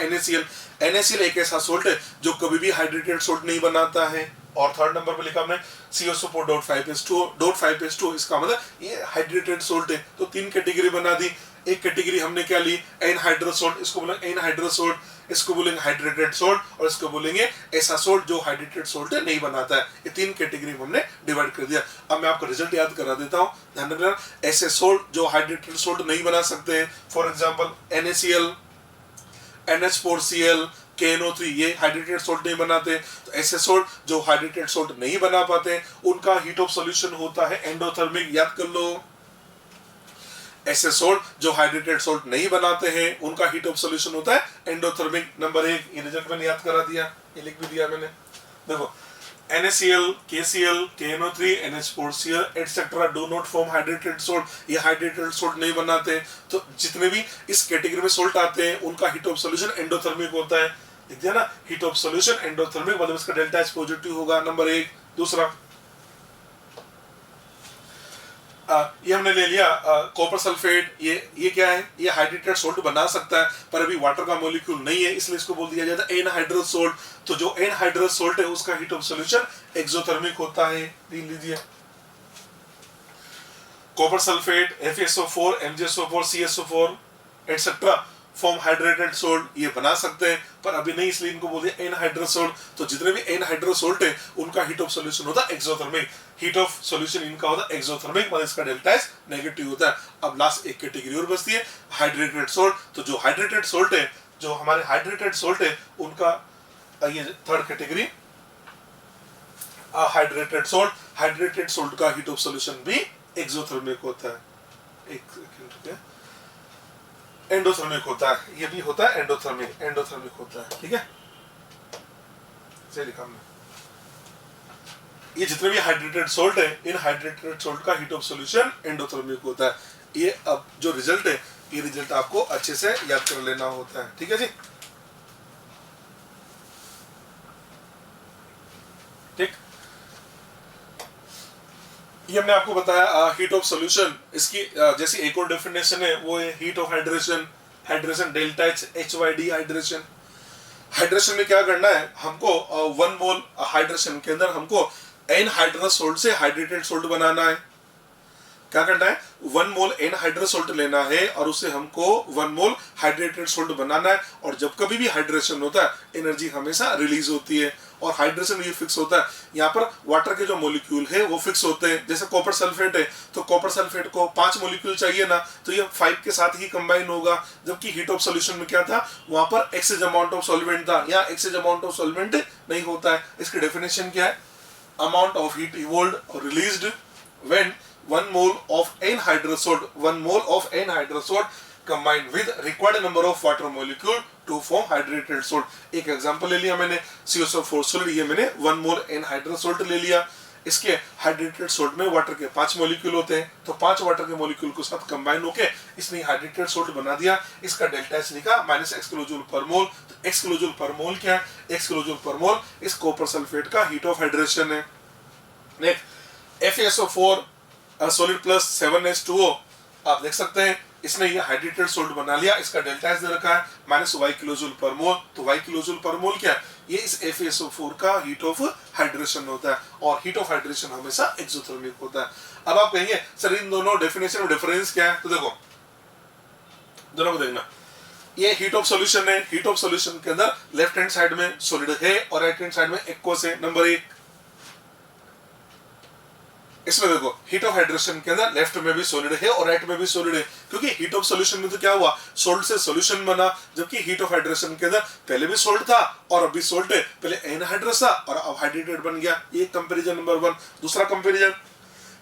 NaCl एक ऐसा सोल्ट है जो कभी भी हाइड्रेटेड सोल्ट नहीं बनाता है। और थर्ड नंबर पे लिखा हमने CuSO4.5H2O, इसका मतलब ये हाइड्रेटेड सोल्ट है। तो 3 कैटेगरी बना दी। एक कैटेगरी हमने क्या ली, एनहाइड्रस सोल्ट, इसको बोलेंगे एनहाइड्रस सोल्ट, इसको बोलेंगे हाइड्रेटेड सोल्ट, और इसको बोलेंगे ऐसा सोल्ट जो हाइड्रेटेड सोल्ट नहीं बनाता है। ये 3 कैटेगरी में हमने डिवाइड कर दिया। अब मैं आपको रिजल्ट याद करा देता हूँ, ध्यान रखना। ऐसे सोल्ट जो हाइड्रेटेड सोल्ट नहीं बना सकते हैं, for example NaCl, NH4Cl, KNO3 ये हाइड्रेटेड सोल्ट नहीं बनाते। तो ऐसे सोल्ट जो हाइड्रेटेड सोल्ट नहीं बना पाते उनका हीट ऑफ सॉल्यूशन होता है एंडोथर्मिक, याद कर लो। ऐसे सोल्ट जो हाइड्रेटेड सोल्ट नहीं बनाते हैं उनका हीट ऑफ सॉल्यूशन होता है एंडोथर्मिक। नंबर 1 ये रिजल्ट मैंने याद करा दिया, ये लिख भी दिया मैंने। देखो NaCl, KCl, KNO3, NH4Cl etcetera do not form hydrated salt, ये हाइड्रेटेड सोल्ट नहीं बनाते। तो जितने भी इस कैटेगरी में सोल्ट आते हैं उनका हीट ऑफ सॉल्यूशन एंडोथर्मिक होता है। लिख दिया ना, हीट ऑफ सॉल्यूशन एंडोथर्मिक, मतलब इसका डेल्टा एच पॉजिटिव होगा, नंबर 1। दूसरा ये हमने ले लिया कॉपर सल्फेट, ये क्या है, ये हाइड्रेटेड सोल्ट बना सकता है पर अभी वाटर का मॉलिक्यूल नहीं है, इसलिए इसको बोल दिया जाता है एनहाइड्रस सोल्ट। तो जो एनहाइड्रस सोल्ट है उसका हीट ऑफ सॉल्यूशन एक्सोथर्मिक होता है, लिख लीजिए। Copper sulphate, FeSO4, MgSO4, CSO4 etcetera form hydrated salt, ये बना सकते हैं पर अभी नहीं, इसलिए इनको बोल दिया एनहाइड्रस सोल्ट। तो जितने भी एनहाइड्रस सोल्ट है उनका हीट ऑफ सॉल्यूशन होता है एक्सोथर्मिक, हीट ऑफ सॉल्यूशन इनका होता है एक्सोथर्मिक, मतलब इसका डेल्टा एच नेगेटिव होता है। अब लास्ट एक कैटेगरी और बचती है हाइड्रेटेड सोल्ट। तो जो हाइड्रेटेड सोल्ट है, जो हमारे हाइड्रेटेड सोल्ट है उनका ये third category hydrated salt, hydrated salt का हीट ऑफ सॉल्यूशन भी एक्सोथर्मिक होता है, एक सेकंड, एंडोथर्मिक होता है, ये भी होता है एंडोथर्मिक, एंडोथर्मिक होता है, ठीक है। सही लिखा हमने। ये जितने भी हाइड्रेटेड सोल्ट है इन हाइड्रेटेड सोल्ट का हीट ऑफ सॉल्यूशन एंडोथर्मिक होता है। ये अब जो रिजल्ट है ये रिजल्ट आपको अच्छे से याद कर लेना होता है, ठीक है जी। ठीक, ये हमने आपको बताया हीट ऑफ सॉल्यूशन। इसकी जैसी एक और डेफिनेशन है वो है heat of hydration, hydration delta H HYD hydration. Hydration में क्या करना है हमको, 1 मोल हाइड्रेशन के अंदर हमको एनहाइड्रस सोल्ट से हाइड्रेटेड सोल्ट बनाना है। क्या करना है, 1 मोल एनहाइड्रस सोल्ट लेना है और उससे हमको 1 मोल हाइड्रेटेड सोल्ट बनाना है। और जब कभी भी हाइड्रेशन होता है एनर्जी हमेशा रिलीज होती है और हाइड्रेशन ये फिक्स होता है। यहाँ पर वाटर के जो मॉलिक्यूल है वो फिक्स होते हैं। जैसे कॉपर सल्फेट है तो कॉपर सल्फेट को 5 मॉलिक्यूल चाहिए ना, तो ये 5 के साथ ही कंबाइन होगा। जबकि हीट ऑफ सॉल्यूशन में क्या था, वहां पर एक्सेस अमाउंट ऑफ सॉल्वेंट था, यहाँ एक्सेस अमाउंट ऑफ सॉल्वेंट नहीं होता है। इसकी डेफिनेशन क्या है, amount of heat evolved or released when 1 mole of anhydrous salt, 1 mole of anhydrous salt combined with required number of water molecule to form hydrated salt। एक example ले लिया मैंने CSO4 सॉलिड, ये मैंने 1 मोल एनहाइड्रस सोल्ट ले लिया। इसके hydrated salt में वाटर के 5 मॉलिक्यूल होते हैं, तो 5 वाटर के मॉलिक्यूल के साथ कंबाइन होके इसने हाइड्रेटेड सोल्ट बना दिया। इसका डेल्टा एच लिखा -x किलोजूल पर मोल। तो x किलोजूल पर मोल क्या है, x किलोजूल पर मोल इस कॉपर सल्फेट का हीट ऑफ हाइड्रेशन है। Next FeSO4 solid plus 7H2O, आप देख सकते हैं इसने ये हाइड्रेटेड सोल्ट बना लिया। इसका डेल्टा एच दे रखा है -y किलोजूल पर मोल। तो y किलोजूल पर मोल क्या है, ये इस FeSO4 का हीट ऑफ हाइड्रेशन होता है और हीट ऑफ हाइड्रेशन हमेशा एक्सोथर्मिक होता है। अब आप कहेंगे सर इन दोनों डेफिनेशन में डिफरेंस क्या है, तो देखो दोनों को देखना। ये हीट ऑफ सॉल्यूशन है, हीट ऑफ सॉल्यूशन के अंदर लेफ्ट हैंड साइड में सॉलिड है और राइट हैंड साइड में एक्वस है, नंबर 1। इसमें देखो हीट ऑफ हाइड्रेशन के अंदर लेफ्ट में भी सॉलिड है और राइट में भी सॉलिड है, क्योंकि हीट ऑफ सॉल्यूशन में तो क्या हुआ, सोल्ट से सॉल्यूशन बना। जबकि हीट ऑफ हाइड्रेशन के अंदर पहले भी सोल्ट था और अभी सोल्ट है, पहले एनहाइड्रस था और अब हाइड्रेटेड बन गया। ये कंपैरिजन नंबर 1। दूसरा कंपैरिजन,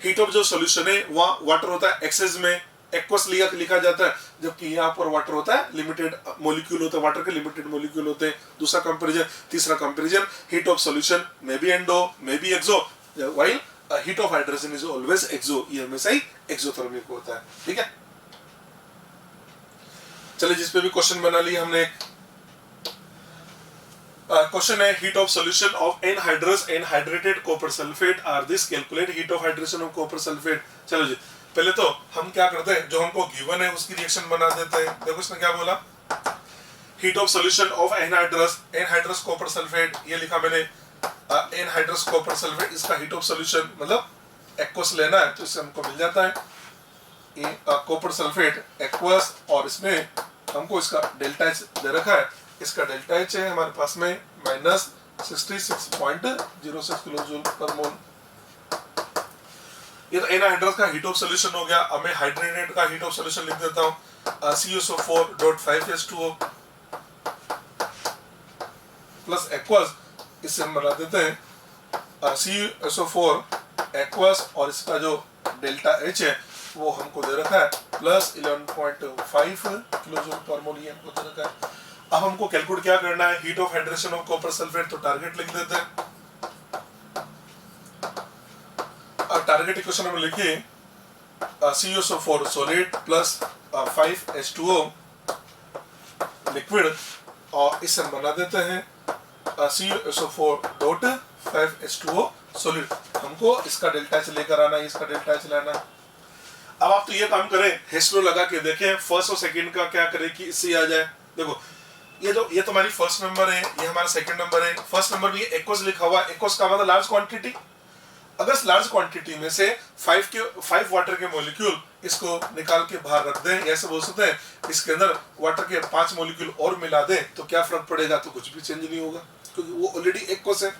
हीट ऑफ जो सॉल्यूशन है वहाँ वाटर होता है एक्सेस में, एक्वस लिखा जाता है, जबकि यहाँ पर वाटर होता है लिमिटेड मॉलिक्यूल होता है, वाटर के लिमिटेड मॉलिक्यूल होते हैं। दूसरा कंपैरिजन। तीसरा comparison, heat of solution may be endo may be exo, while heat of hydration is always exo, ये हमेशा ही एक्सोथर्मिक होता है, ठीक है। चलिए जिस पे भी क्वेश्चन बना लिया हमने। क्वेश्चन है heat of solution of anhydrous anhydrated copper sulphate are this, calculate heat of hydration of copper sulphate. चलो जी, पहले तो हम क्या करते हैं, जो हमको गिवन है उसकी रिएक्शन बना देते हैं। देखो इसमें क्या बोला, heat of solution of anhydrous copper sulphate, ये लिखा मैंने एनहाइड्रस कॉपर सल्फेट, इसका हीट ऑफ सॉल्यूशन मतलब एक्वस लेना है तो इससे हमको मिल जाता है कॉपर सल्फेट एक्वस, और इसमें हमको इसका डेल्टा एच दे रखा है। इसका डेल्टा एच है हमारे पास में -66.06 किलोजूल पर मोल। ये तो एनहाइड्रस का हीट ऑफ सॉल्यूशन हो गया। अब मैं हाइड्रेटेड का हीट ऑफ सॉल्यूशन लिख देता हूँ, CSO4.5H2O प्लस एक्वस, इससे हम बना देते हैं CuSO4 एक्वस, और इसका जो डेल्टा H है वो हमको दे रखा है प्लस 11.5 किलोजूल पर मोल, ये हमको दे रखा है। अब हमको कैलकुलेट क्या करना है, heat of hydration of copper sulphate, तो टारगेट लिख देते हैं। अब टारगेट इक्वेशन में लिखिए CuSO4 solid plus 5H2O liquid, और इससे हम बना देते हैं CuSO4 डॉट 5H2O सॉलिड। हमको इसका डेल्टा H लेकर आना है, इसका डेल्टा H लाना है। अब आप तो ये काम करें, हेस्लो लगा के देखें फर्स्ट और सेकंड का क्या करें कि इससे आ जाए। देखो ये तो हमारी फर्स्ट नंबर है, ये हमारा सेकंड नंबर है। फर्स्ट नंबर में ये एक्वस लिखा हुआ है, एक्वस का मतलब लार्ज क्वांटिटी। अगर इस लार्ज क्वांटिटी में से 5 वाटर के मॉलिक्यूल इसको निकाल के बाहर रख दें, ऐसे बोल सकते हैं इसके अंदर वाटर के 5 मॉलिक्यूल और मिला दें, तो क्या फर्क पड़ेगा, तो कुछ भी चेंज नहीं होगा, क्योंकि वो ऑलरेडी एक्वस है।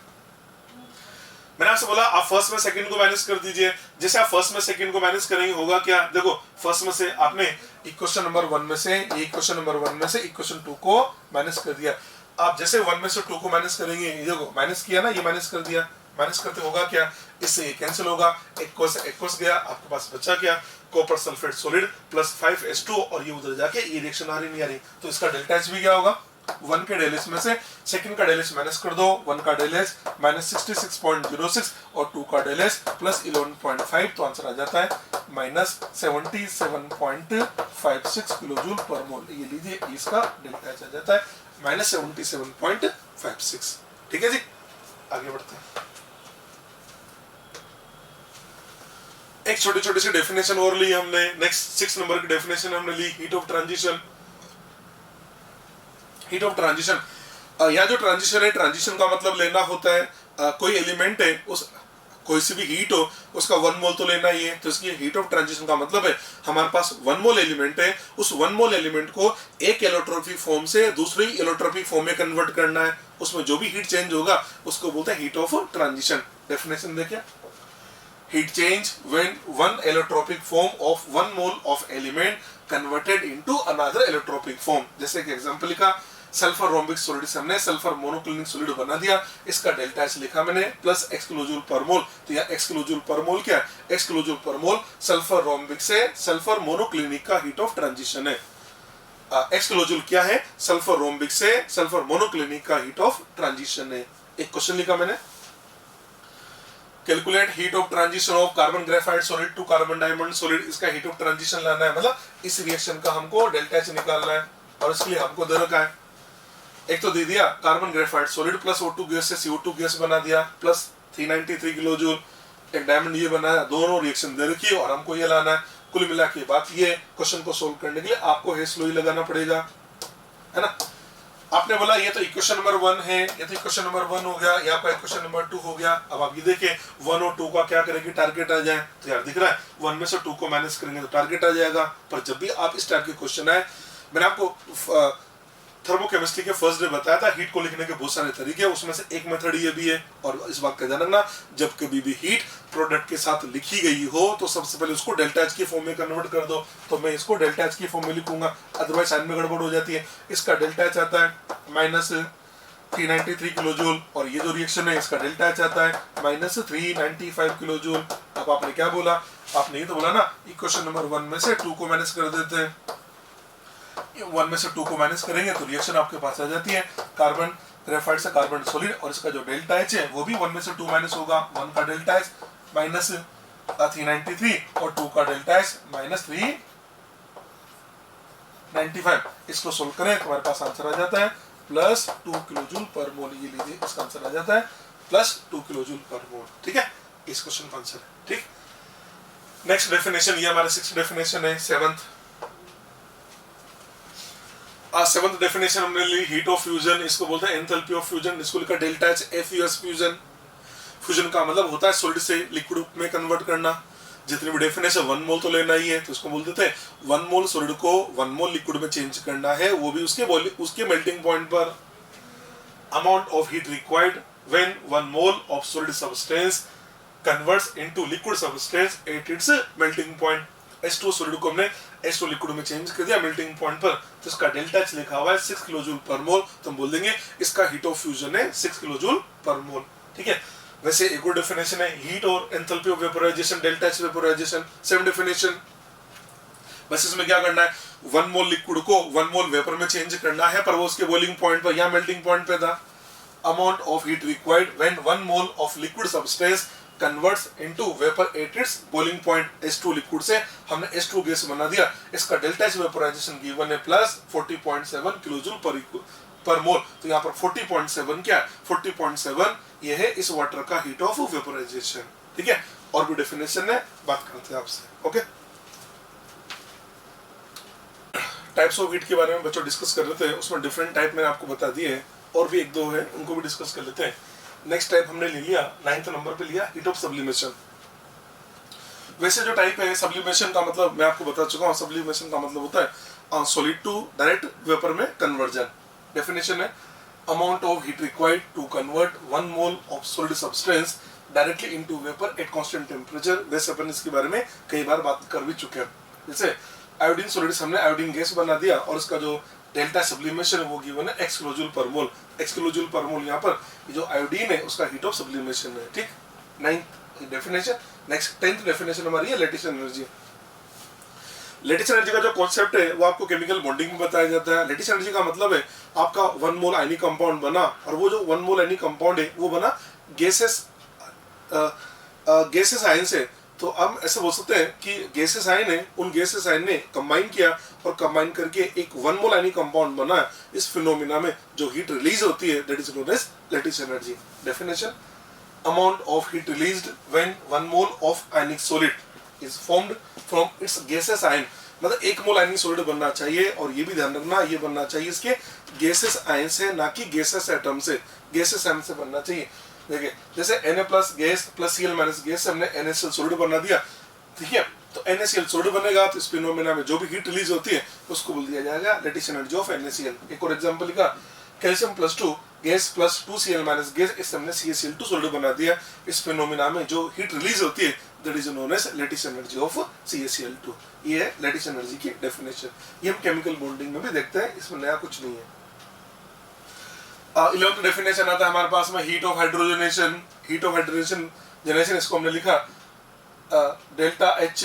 मैंने आपसे बोला आप फर्स्ट में सेकंड को माइनस कर दीजिए। जैसे आप फर्स्ट में सेकंड को माइनस करेंगे होगा क्या, देखो फर्स्ट में से आपने इक्वेशन नंबर 1 में से ये इक्वेशन नंबर 1 में से इक्वेशन 2 को माइनस कर दिया। आप जैसे 1 में से 2 को माइनस करेंगे, ये देखो माइनस किया ना, ये माइनस कर दिया, माइनस करते होगा क्या, इससे ये कैंसिल होगा, एक्वस गया, आपके पास बचा क्या, copper sulphate solid plus 5H2, और ये उधर जाके ये रिएक्शन आ रही नहीं आ रही, तो इसका डेल्टा H भी क्या होगा, 1 के डेल H में से सेकंड का डेल H माइनस कर दो, 1 का डेल H माइनस 66.06 और 2 का डेल H प्लस 11.5, तो आंसर आ जाता है माइनस 77.56 किलोजूल पर मोल। ये लीजिए, इसका डेल्टा H आ जाता है माइनस 77.56। ठीक है जी, आगे बढ़ते हैं। एक छोटी छोटी सी डेफिनेशन और ली हमने। नेक्स्ट 6 नंबर की डेफिनेशन हमने ली, heat of transition. Heat of transition, यहाँ जो ट्रांजिशन है, ट्रांजिशन का मतलब लेना होता है कोई एलिमेंट है, उस कोई सी भी हीट हो उसका 1 मोल तो लेना ही है। तो इसकी हीट ऑफ ट्रांजिशन का मतलब है हमारे पास 1 मोल एलिमेंट है, उस 1 मोल एलिमेंट को एक एलोट्रोपिक फॉर्म से दूसरी एलोट्रोपिक फॉर्म में कन्वर्ट करना है। उसमें जो भी हीट चेंज होगा उसको बोलते हैं हीट ऑफ ट्रांजिशन। डेफिनेशन देखिए, heat change when one allotropic form of 1 mole of element converted into another allotropic form। जैसे कि एग्जांपल लिखा, सल्फर रोम्बिक सॉलिड से हमने सल्फर मोनोक्लिनिक सॉलिड बना दिया, इसका डेल्टा H लिखा मैंने प्लस x किलोजूल पर मोल। तो यहाँ x किलोजूल पर मोल क्या है, x kilojoule per mole sulphur rhombic से सल्फर मोनोक्लिनिक का हीट ऑफ ट्रांजिशन है। x किलोजूल क्या है, सल्फर रोम्बिक से सल्फर मोनोक्लिनिक का हीट ऑफ ट्रांजिशन है। एक क्वेश्चन लिखा मैंने, calculate heat of transition of carbon graphite solid to carbon diamond solid. इसका हीट ऑफ ट्रांजिशन लाना है, मतलब इस रिएक्शन का हमको डेल्टा H निकालना है, और इसके लिए हमको दे रखा है, एक तो दे दिया carbon graphite solid plus O2 gas से CO2 गैस बना दिया प्लस 393 किलोजूल, एक डायमंड ये बनाया, दोनों रिएक्शन दे रखी है और हमको ये लाना है। कुल मिला के बात ये, क्वेश्चन को सोल्व करने के लिए आपको हेस्लो ही लगाना पड़ेगा, है ना। आपने बोला ये तो इक्वेशन नंबर 1 है, ये तो इक्वेशन नंबर 1 हो गया, यहाँ पर इक्वेशन नंबर 2 हो गया। अब आप ये देखिए 1 और 2 का क्या करेंगे, टारगेट आ जाए, तो यार दिख रहा है 1 में से 2 को माइनस करेंगे तो टारगेट आ जाएगा। पर जब भी आप इस टाइप के क्वेश्चन आए, मैंने आपको थर्मोकेमिस्ट्री के फर्स्ट डे बताया था हीट को लिखने के बहुत सारे तरीके हैं, उसमें से एक मेथड ये भी है। और इस बात का ध्यान रखना, जब कभी भी हीट प्रोडक्ट के साथ लिखी गई हो तो सबसे पहले उसको डेल्टा H की फॉर्म में कन्वर्ट कर दो। तो मैं इसको डेल्टा H की फॉर्म में लिखूंगा, अदरवाइज साइन में गड़बड़ हो जाती है। इसका डेल्टा H आता है माइनस 393 किलोजूल, और ये जो रिएक्शन है इसका डेल्टा H आता है माइनस 395 किलोजूल। अब आपने क्या बोला, आपने ये तो बोला ना इक्वेशन नंबर 1 में से 2 को माइनस कर देते हैं, 1 में से 2 को माइनस करेंगे तो रिएक्शन आपके पास आ जाती है कार्बन ग्रेफाइट से कार्बन सॉलिड, और इसका जो डेल्टा H है वो भी 1 में से 2 माइनस होगा। 1 का डेल्टा H माइनस 393 और 2 का डेल्टा H माइनस 395। इसको सोल्व करें तो हमारे पास आंसर आ जाता है प्लस 2 किलोजूल पर मोल। ये लीजिए, इसका आंसर आ जाता है प्लस 2 किलोजूल पर मोल। ठीक है, इस क्वेश्चन का आंसर है। ठीक, नेक्स्ट डेफिनेशन, ये हमारा 6th डेफिनेशन है। 7th डेफिनेशन हमने ली हीट ऑफ फ्यूजन, इसको बोलते हैं एंथैल्पी ऑफ फ्यूजन। इसको लिखा delta H FUS fusion. Fusion का मतलब होता है सॉलिड से लिक्विड में कन्वर्ट करना। जितनी भी डेफिनेशन 1 मोल तो लेना ही है, तो इसको बोलते थे 1 मोल सॉलिड को 1 मोल लिक्विड में चेंज करना है, वो भी उसके मेल्टिंग पॉइंट पर। Amount of heat required when 1 mole of solid substance converts into liquid substance at its melting point. H2 solid को हमने H2 लिक्विड में चेंज कर दिया मेल्टिंग पॉइंट पर, तो इसका डेल्टा एच लिखा हुआ है 6 किलो जूल पर मोल, तो हम बोल देंगे इसका हीट ऑफ फ्यूजन है 6 किलो जूल पर मोल। ठीक है, वैसे एक और डेफिनेशन है हीट और enthalpy of vaporisation, delta H vaporisation, same definition. बस इसमें क्या करना है, 1 मोल लिक्विड को 1 मोल वेपर में चेंज करना है, पर वो उसके बॉइलिंग पॉइंट पर या मेल्टिंग पॉइंट पे था। Amount of heat required when 1 mole of liquid substance converts into vapour at its boiling point. H2 liquid से हमने H2 गैस बना दिया, इसका डेल्टा एच वेपोराइजेशन गिवन है प्लस 40.7 किलो जूल पर मोल। तो यहाँ पर 40.7 क्या है, 40.7 ये है इस वाटर का हीट ऑफ वेपोराइजेशन। ठीक है, और भी डेफिनेशन है बात करते हैं आपसे। ओके, टाइप्स ऑफ हीट के बारे में बच्चों डिस्कस कर रहे थे, उसमें डिफरेंट टाइप मैंने आपको बता दिए हैं, और भी एक दो है उनको भी डिस्कस कर लेते हैं। नेक्स्ट टाइप हमने ले लिया 9th नंबर पे लिया हीट ऑफ सब्लिमेशन। वैसे जो टाइप है सब्लिमेशन का मतलब मैं आपको बता चुका हूँ, सब्लिमेशन का मतलब होता है सॉलिड टू डायरेक्ट वेपर में कन्वर्जन। डेफिनेशन है amount of heat required to convert 1 mole of solid substance directly into vapour at constant temperature. वैसे अपन इसके बारे में कई बार बात कर भी चुके हैं। जैसे आयोडीन सॉलिड हमने आयोडीन गैस बना दिया और इसका जो डेल्टा सब्लिमेशन है वो गिवन है x किलो जूल पर मोल। x किलो जूल पर मोल यहाँ पर जो आयोडीन है उसका हीट ऑफ सब्लिमेशन है। ठीक, 9th definition. Next 10th definition हमारी है लैटिस एनर्जी। लैटिस एनर्जी का जो कॉन्सेप्ट है वो आपको केमिकल बॉन्डिंग में बताया जाता है। लैटिस एनर्जी का मतलब है आपका 1 मोल आयनिक कंपाउंड बना, और वो जो 1 मोल आयनिक कंपाउंड है वो बना गैसेस आयन से। तो हम ऐसे बोल सकते हैं कि गैसेस आयन है, उन गैसेस आयन ने कंबाइन किया और कंबाइन करके एक 1 मोल आयनिक कंपाउंड बना। इस फिनोमिना में जो हीट रिलीज होती है that is known as lattice energy. Definition amount of heat released when 1 mole of ionic solid is formed from its gases ion. मतलब 1 मोल आयनिक सॉलिड बनना चाहिए, और ये भी ध्यान रखना ये बनना चाहिए इसके गैसेस आयन से, ना कि गैसेस एटम से। गैसेस आयन से बनना चाहिए। देखिए जैसे Na plus gas plus Cl minus gas से हमने NaCl सॉलिड बना दिया। ठीक है, तो NaCl सॉलिड बनेगा तो इस फिनोमेना में जो भी हीट रिलीज होती है उसको बोल दिया जाएगा लैटिस एनर्जी ऑफ NaCl। एक और एग्जांपल लिखा calcium plus 2 gas plus 2Cl minus gas, इससे हमने CaCl2 सॉलिड बना दिया। इस फिनोमेना में जो हीट रिलीज होती है that is known as lattice energy of CaCl2। ये है लैटिस एनर्जी की डेफिनेशन। ये हम केमिकल बॉन्डिंग में भी देखते हैं, इसमें नया कुछ नहीं है। 11th डेफिनेशन आता है हमारे पास में heat of hydrogenation. Heat of hydrogenation generation इसको हमने लिखा delta H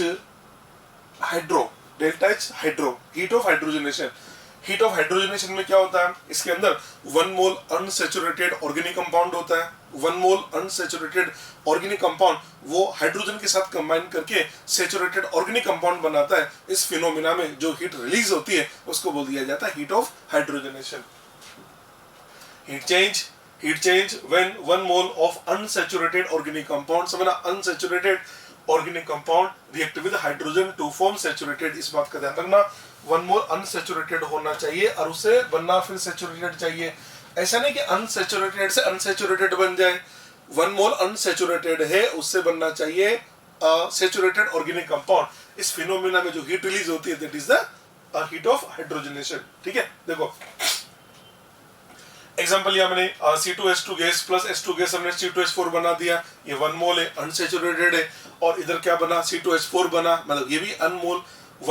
hydro, delta H hydro, heat of hydrogenation. Heat of hydrogenation में क्या होता है, इसके अंदर 1 मोल अनसैचुरेटेड ऑर्गेनिक कंपाउंड होता है। 1 मोल अनसैचुरेटेड ऑर्गेनिक कंपाउंड वो हाइड्रोजन के साथ कंबाइन करके सैचुरेटेड ऑर्गेनिक कंपाउंड बनाता है। इस फिनोमिना में जो हीट रिलीज होती है उसको बोल दिया जाता है heat of hydrogenation. Heat change when 1 mole of unsaturated organic compound, समझना unsaturated organic compound react with hydrogen to form saturated। इस बात का ध्यान रखना 1 mole unsaturated होना चाहिए और उसे बनना फिर saturated चाहिए। ऐसा नहीं कि unsaturated से unsaturated बन जाए। 1 mole unsaturated है उससे बनना चाहिए saturated organic compound। इस फिनोमिना में जो हीट रिलीज होती है that is the heat of hydrogenation। ठीक है, देखो एग्जाम्पल लिया मैंने C2H2 gas plus H2 gas हमने C2H4 बना दिया। ये 1 मोल है अनसैचुरेटेड है, और इधर क्या बना C2H4 बना, मतलब ये भी 1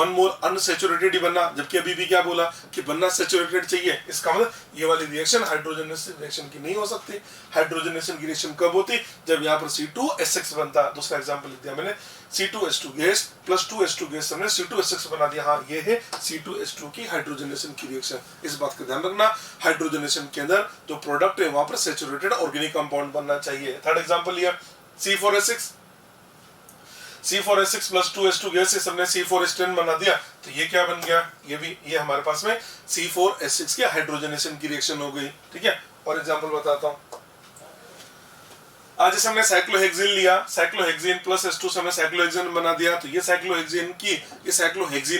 मोल अनसैचुरेटेड ही बना। जबकि अभी भी क्या बोला कि बनना सैचुरेटेड चाहिए। इसका मतलब ये वाली रिएक्शन हाइड्रोजनेशन रिएक्शन की नहीं हो सकती। हाइड्रोजनेशन की रिएक्शन कब होती, जब यहाँ पर C2H6 बनता। दूसरा एग्जाम्पल लिख दिया मैंने C2H2 gas plus 2H2 gas हमने C2H6 बना दिया। हाँ, ये है C2H2 की हाइड्रोजनेशन की रिएक्शन। इस बात का ध्यान रखना, हाइड्रोजनेशन के अंदर जो प्रोडक्ट है वहां पर सैचुरेटेड ऑर्गेनिक कंपाउंड बनना चाहिए। थर्ड एग्जाम्पल लिया C4H6 प्लस 2H2 गैस से हमने C4H10 बना दिया। तो ये क्या बन गया, ये हमारे पास में C4H6 की हाइड्रोजनेशन की रिएक्शन हो गई। ठीक है, और एग्जांपल बताता हूं। आज जैसे हमने साइक्लोहेक्सिन लिया, साइक्लोहेक्सिन प्लस H2 से हमने साइक्लोहेक्सिन बना दिया। तो ये साइक्लोहेक्सिन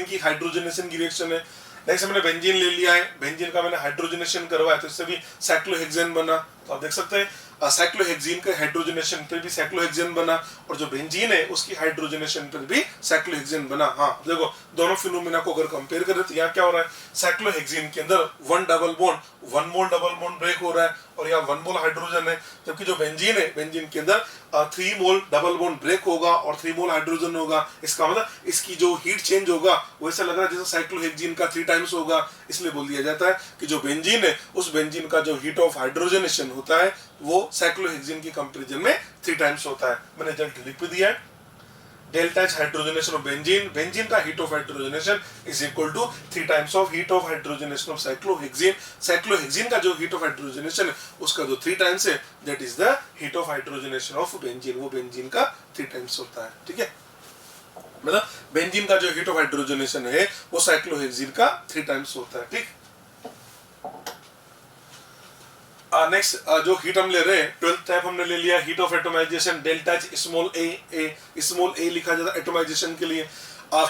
की हाइड्रोजनेशन की रिएक्शन है। नेक्स्ट हमने बेंजीन ले लिया है, बेंजीन का मैंने हाइड्रोजनेशन करवाया तो इससे भी साइक्लोहेक्सेन बना। तो आप देख सकते हैं साइक्लोहेक्सीन के हाइड्रोजनेशन पर भी साइक्लोहेक्सेन बना, और जो बेंजीन है उसकी हाइड्रोजनेशन पर भी साइक्लोहेक्सेन बना। हाँ देखो, दोनों फिनोमिना को अगर कंपेयर करें तो यहाँ क्या हो रहा है, साइक्लोहेक्सीन के अंदर 1 मोल डबल बॉन्ड ब्रेक हो रहा है, और यहाँ 1 मोल हाइड्रोजन है, जबकि जो बेंजीन है, बेंजीन के अंदर 3 मोल डबल बॉन्ड ब्रेक होगा और 3 मोल हाइड्रोजन होगा। इसका मतलब इसकी जो हीट चेंज होगा वो ऐसा लग रहा है जैसे साइक्लोहेक्सीन का 3 टाइम्स होगा। इसलिए बोल दिया जाता है कि जो बेंजीन है उस बेंजीन का जो हीट ऑफ हाइड्रोजनेशन होता है वो साइक्लोहेक्सीन की कंपैरिजन में 3 टाइम्स होता है। मैंने जल्द लिख भी दिया है, delta H hydrogenation of benzene, benzene का heat of hydrogenation is equal to 3 times of heat of hydrogenation of cyclohexene. Cyclohexene का जो हीट ऑफ हाइड्रोजनेशन है उसका जो 3 टाइम्स है that is the heat of hydrogenation of benzene, वो benzene का 3 times होता है। ठीक है, मतलब बेंजीन का जो हीट ऑफ हाइड्रोजनेशन है वो साइक्लोहेक्सीन का 3 टाइम्स होता है। ठीक, नेक्स्ट जो हीट हम ले रहे हैं 12th टाइप हमने ले लिया, heat of atomization, delta H small a लिखा जाता है एटमाइजेशन के लिए।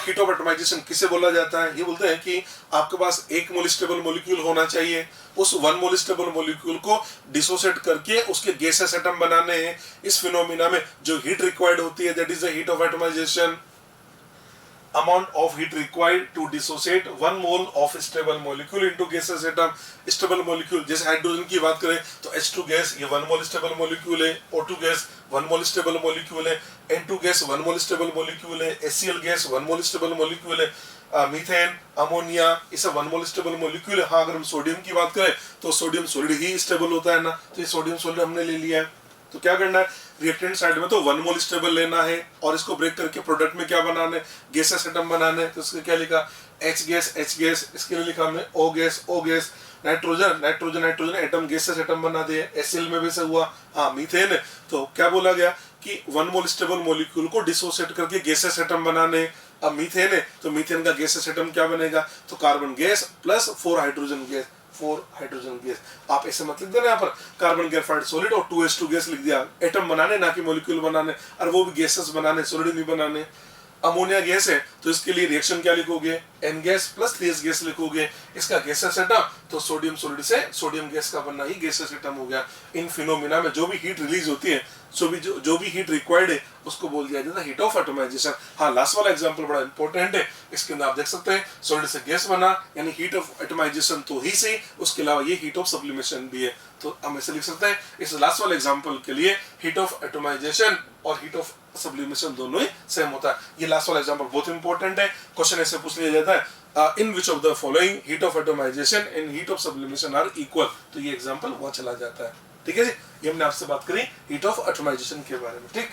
हीट ऑफ एटमाइजेशन किसे बोला जाता है? ये बोलते हैं कि आपके पास 1 मोल स्टेबल मॉलिक्यूल होना चाहिए, उस 1 मोल स्टेबल मॉलिक्यूल को डिसोसिएट करके उसके गैसेस एटम बनाने हैं। इस फिनोमिना में जो हीट रिक्वायर्ड होती है that is the heat of atomization. amount of heat required to dissociate 1 mole of stable molecule into gaseous atom। stable molecule जैसे हाइड्रोजन की बात करें तो H2 गैस ये 1 मोल स्टेबल मॉलिक्यूल है, O2 गैस 1 मोल स्टेबल मॉलिक्यूल है, N2 गैस 1 मोल stable molecule है, HCl gas 1 मोल stable molecule है, मीथेन, अमोनिया ये सब 1 मोल स्टेबल मॉलिक्यूल है। हाँ, अगर हम सोडियम की बात करें तो सोडियम सॉलिड ही स्टेबल होता है ना, तो ये सोडियम सॉलिड हमने ले लिया है। तो क्या करना है, रिएक्टेंट साइड में तो 1 मोल स्टेबल लेना है और इसको ब्रेक करके प्रोडक्ट में क्या बनाना है, गैसेस एटम बनाना है। तो इसके क्या लिखा, H गैस, इसके लिए लिखा हमने O gas, nitrogen atom gases atom बना दिए। HCl में भी से हुआ। हाँ, मीथेन है तो क्या बोला गया कि 1 मोल स्टेबल मॉलिक्यूल को डिसोसिएट करके गैसेस एटम बनाने। अब मीथेन है तो मीथेन का गैसेस एटम क्या बनेगा, तो carbon gas plus 4 hydrogen gas. आप ऐसे मत लिख देना यहाँ पर कार्बन ग्रेफाइट सॉलिड और 2H2 गैस लिख दिया, एटम बनाने ना कि मॉलिक्यूल बनाने, और वो भी गैसेस बनाने, सॉलिड नहीं बनाने। अमोनिया गैस है तो इसके लिए रिएक्शन क्या लिखोगे, N gas plus 3H gas लिखोगे। इसका गैसेस एटम तो सोडियम सॉलिड से सोडियम गैस का बनना ही गैसेस एटम हो गया। इन फिनोमिना में जो भी हीट रिलीज होती है, जो भी हीट रिक्वायर्ड है उसको बोल दिया जाता है हीट ऑफ एटमाइजेशन। हाँ, लास्ट वाला एग्जांपल बड़ा इंपॉर्टेंट है, इसके अंदर आप देख सकते हैं सॉलिड से गैस बना यानी हीट ऑफ एटमाइजेशन तो ही सही, उसके अलावा ये हीट ऑफ सब्लिमेशन भी है। तो हम ऐसे लिख सकते हैं इस लास्ट वाले एग्जांपल के लिए हीट ऑफ एटमाइजेशन और हीट ऑफ सब्लिमेशन दोनों ही सेम होता है। ये लास्ट वाला एग्जांपल बहुत इंपॉर्टेंट है, क्वेश्चन ऐसे पूछ लिया जाता है in which of the following heat of atomization and heat of sublimation are equal, तो ये एग्जांपल वहां चला जाता है। ठीक है जी, ये हमने आपसे बात करी हीट ऑफ एटमाइजेशन के बारे में। ठीक,